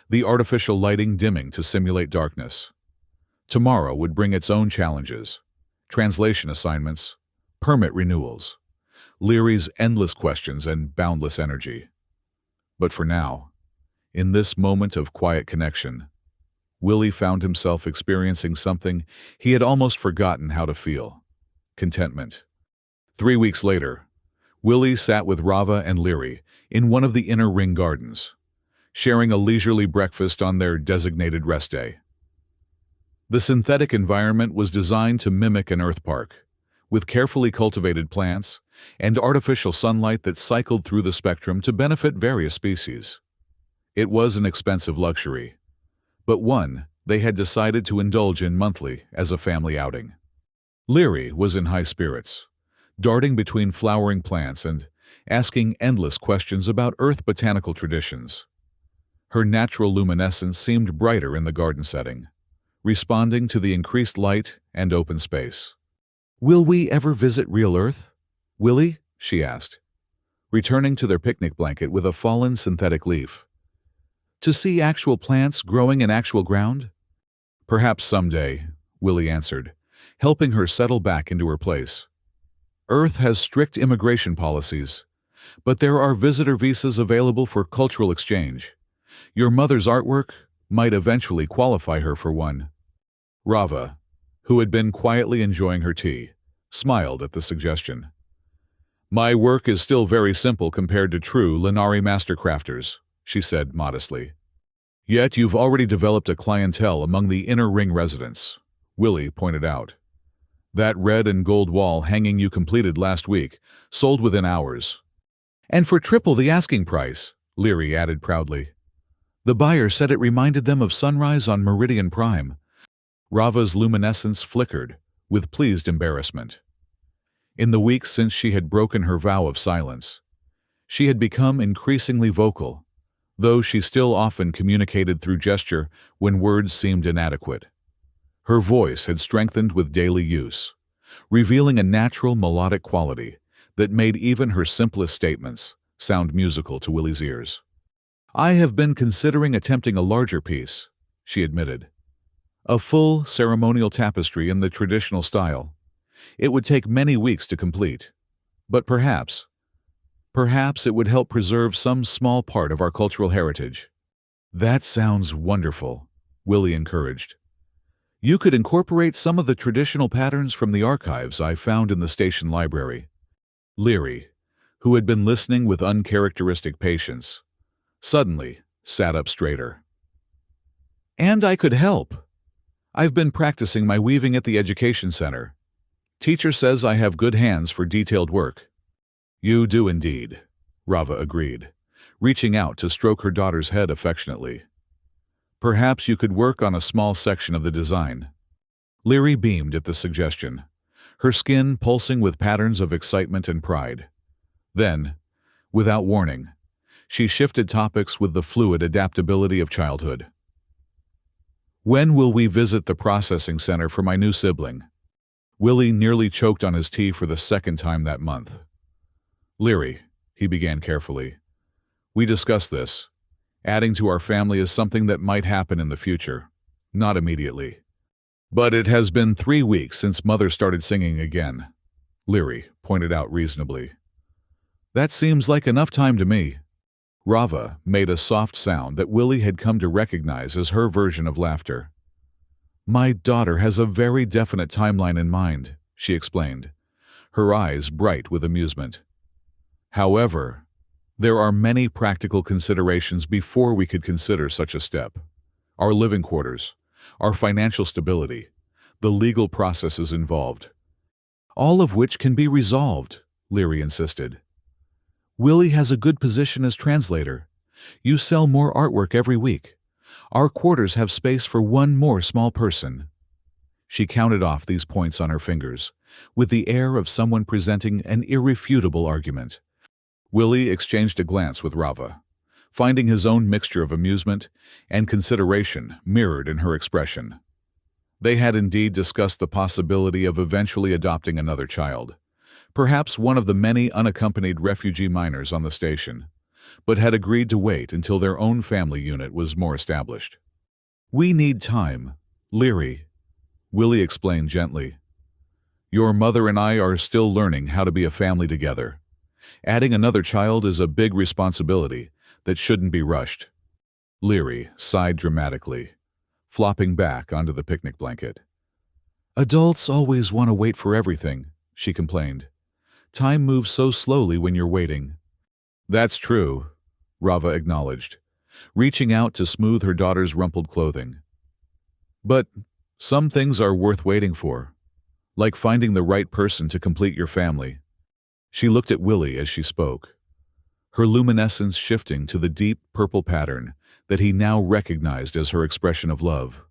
A: the artificial lighting dimming to simulate darkness. Tomorrow would bring its own challenges, translation assignments, permit renewals, Leary's endless questions and boundless energy. But for now, in this moment of quiet connection, Willie found himself experiencing something he had almost forgotten how to feel: contentment. 3 weeks later, Willie sat with Rava and Leary in one of the inner ring gardens, sharing a leisurely breakfast on their designated rest day. The synthetic environment was designed to mimic an earth park, with carefully cultivated plants and artificial sunlight that cycled through the spectrum to benefit various species. It was an expensive luxury, but one they had decided to indulge in monthly as a family outing. Leary was in high spirits, darting between flowering plants and asking endless questions about Earth botanical traditions. Her natural luminescence seemed brighter in the garden setting, responding to the increased light and open space. "Will we ever visit real Earth, Willie?" she asked, returning to their picnic blanket with a fallen synthetic leaf. "To see actual plants growing in actual ground?" "Perhaps someday," Willie answered, helping her settle back into her place. "Earth has strict immigration policies, but there are visitor visas available for cultural exchange. Your mother's artwork might eventually qualify her for one." Rava, who had been quietly enjoying her tea, smiled at the suggestion. "My work is still very simple compared to true Lenari mastercrafters," she said modestly. "Yet you've already developed a clientele among the inner ring residents," Willie pointed out. "That red and gold wall hanging you completed last week sold within hours." "And for triple the asking price," Leary added proudly. "The buyer said it reminded them of sunrise on Meridian Prime." Rava's luminescence flickered with pleased embarrassment. In the weeks since she had broken her vow of silence, she had become increasingly vocal, though she still often communicated through gesture when words seemed inadequate. Her voice had strengthened with daily use, revealing a natural melodic quality that made even her simplest statements sound musical to Willie's ears. "I have been considering attempting a larger piece," she admitted. "A full ceremonial tapestry in the traditional style. It would take many weeks to complete, but perhaps it would help preserve some small part of our cultural heritage." "That sounds wonderful," Willie encouraged. "You could incorporate some of the traditional patterns from the archives I found in the station library." Leary, who had been listening with uncharacteristic patience, suddenly sat up straighter. "And I could help. I've been practicing my weaving at the education center. Teacher says I have good hands for detailed work." "You do indeed," Rava agreed, reaching out to stroke her daughter's head affectionately. "Perhaps you could work on a small section of the design." Leary beamed at the suggestion, her skin pulsing with patterns of excitement and pride. Then, without warning, she shifted topics with the fluid adaptability of childhood. "When will we visit the processing center for my new sibling?" Willie nearly choked on his tea for the second time that month. "Leary," he began carefully, "we discussed this. Adding to our family is something that might happen in the future, not immediately." "But it has been 3 weeks since Mother started singing again," Leary pointed out reasonably. "That seems like enough time to me." Rava made a soft sound that Willie had come to recognize as her version of laughter. "My daughter has a very definite timeline in mind," she explained, her eyes bright with amusement. "However," There are many practical considerations before we could consider such a step. Our living quarters, our financial stability, the legal processes involved, all of which can be resolved, Leary insisted. Willie has a good position as translator. You sell more artwork every week. Our quarters have space for one more small person. She counted off these points on her fingers, with the air of someone presenting an irrefutable argument. Willie exchanged a glance with Rava, finding his own mixture of amusement and consideration mirrored in her expression. They had indeed discussed the possibility of eventually adopting another child, perhaps one of the many unaccompanied refugee minors on the station, but had agreed to wait until their own family unit was more established. "We need time, Leary," Willie explained gently. "Your mother and I are still learning how to be a family together. Adding another child is a big responsibility that shouldn't be rushed." Leary sighed dramatically, flopping back onto the picnic blanket. "Adults always want to wait for everything," she complained. "Time moves so slowly when you're waiting." "That's true," Rava acknowledged, reaching out to smooth her daughter's rumpled clothing. "But some things are worth waiting for, like finding the right person to complete your family." She looked at Willie as she spoke, her luminescence shifting to the deep purple pattern that he now recognized as her expression of love.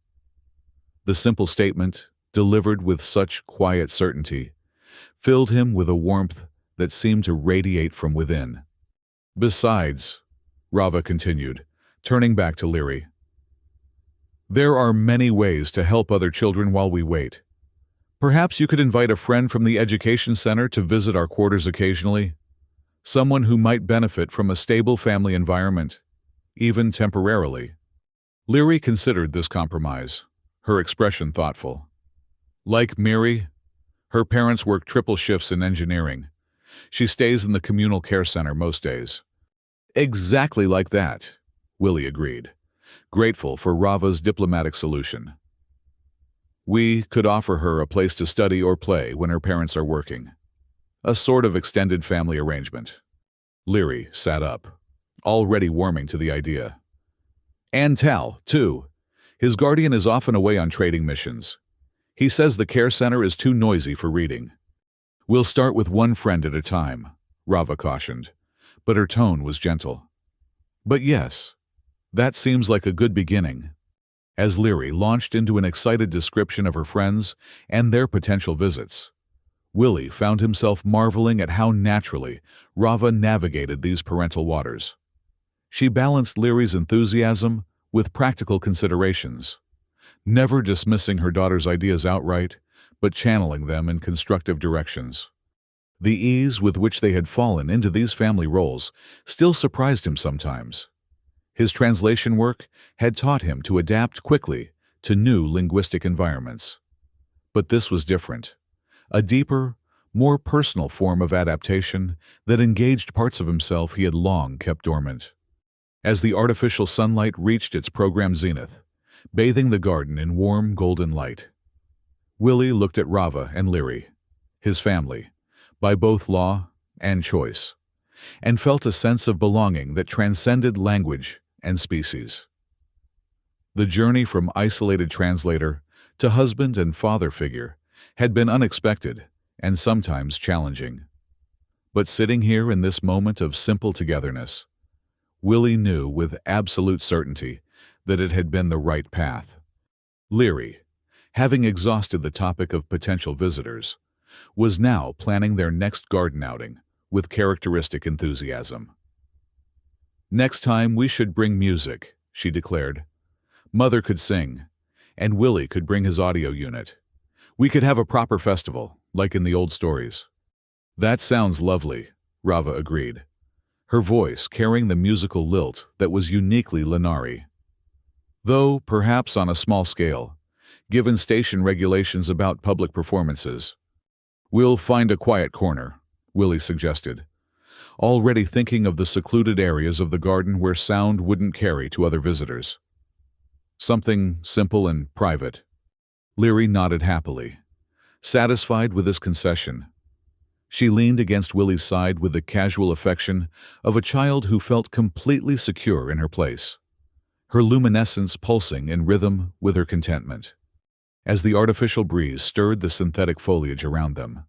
A: The simple statement, delivered with such quiet certainty, filled him with a warmth that seemed to radiate from within. "Besides," Rava continued, turning back to Leary, "there are many ways to help other children while we wait. Perhaps you could invite a friend from the education center to visit our quarters occasionally, someone who might benefit from a stable family environment, even temporarily." Leary considered this compromise, her expression thoughtful. Like Miri, her parents work triple shifts in engineering. She stays in the communal care center most days. "Exactly like that," Willie agreed, grateful for Rava's diplomatic solution. "We could offer her a place to study or play when her parents are working. A sort of extended family arrangement." Leary sat up, already warming to the idea. "And Tal, too. His guardian is often away on trading missions. He says the care center is too noisy for reading." "We'll start with one friend at a time," Rava cautioned, but her tone was gentle. "But yes, that seems like a good beginning." As Leary launched into an excited description of her friends and their potential visits, Willie found himself marveling at how naturally Rava navigated these parental waters. She balanced Leary's enthusiasm with practical considerations, never dismissing her daughter's ideas outright, but channeling them in constructive directions. The ease with which they had fallen into these family roles still surprised him sometimes. His translation work had taught him to adapt quickly to new linguistic environments. But this was different, a deeper, more personal form of adaptation that engaged parts of himself he had long kept dormant. As the artificial sunlight reached its programmed zenith, bathing the garden in warm golden light, Willie looked at Rava and Leary, his family, by both law and choice, and felt a sense of belonging that transcended language and species. The journey from isolated translator to husband and father figure had been unexpected and sometimes challenging. But sitting here in this moment of simple togetherness, Willie knew with absolute certainty that it had been the right path. Leary, having exhausted the topic of potential visitors, was now planning their next garden outing with characteristic enthusiasm. "Next time we should bring music," she declared. "Mother could sing, and Willie could bring his audio unit. We could have a proper festival, like in the old stories." "That sounds lovely," Rava agreed, her voice carrying the musical lilt that was uniquely Lenari. "Though perhaps on a small scale, given station regulations about public performances." "We'll find a quiet corner," Willie suggested, already thinking of the secluded areas of the garden where sound wouldn't carry to other visitors. "Something simple and private." Leary nodded happily, satisfied with this concession. She leaned against Willie's side with the casual affection of a child who felt completely secure in her place, her luminescence pulsing in rhythm with her contentment. As the artificial breeze stirred the synthetic foliage around them,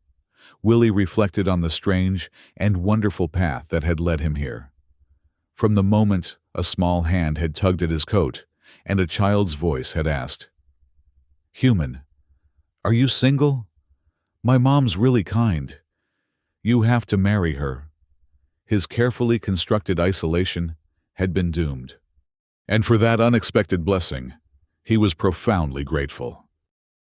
A: Willie reflected on the strange and wonderful path that had led him here. From the moment a small hand had tugged at his coat and a child's voice had asked, "Human, are you single? My mom's really kind. You have to marry her." His carefully constructed isolation had been doomed. And for that unexpected blessing, he was profoundly grateful.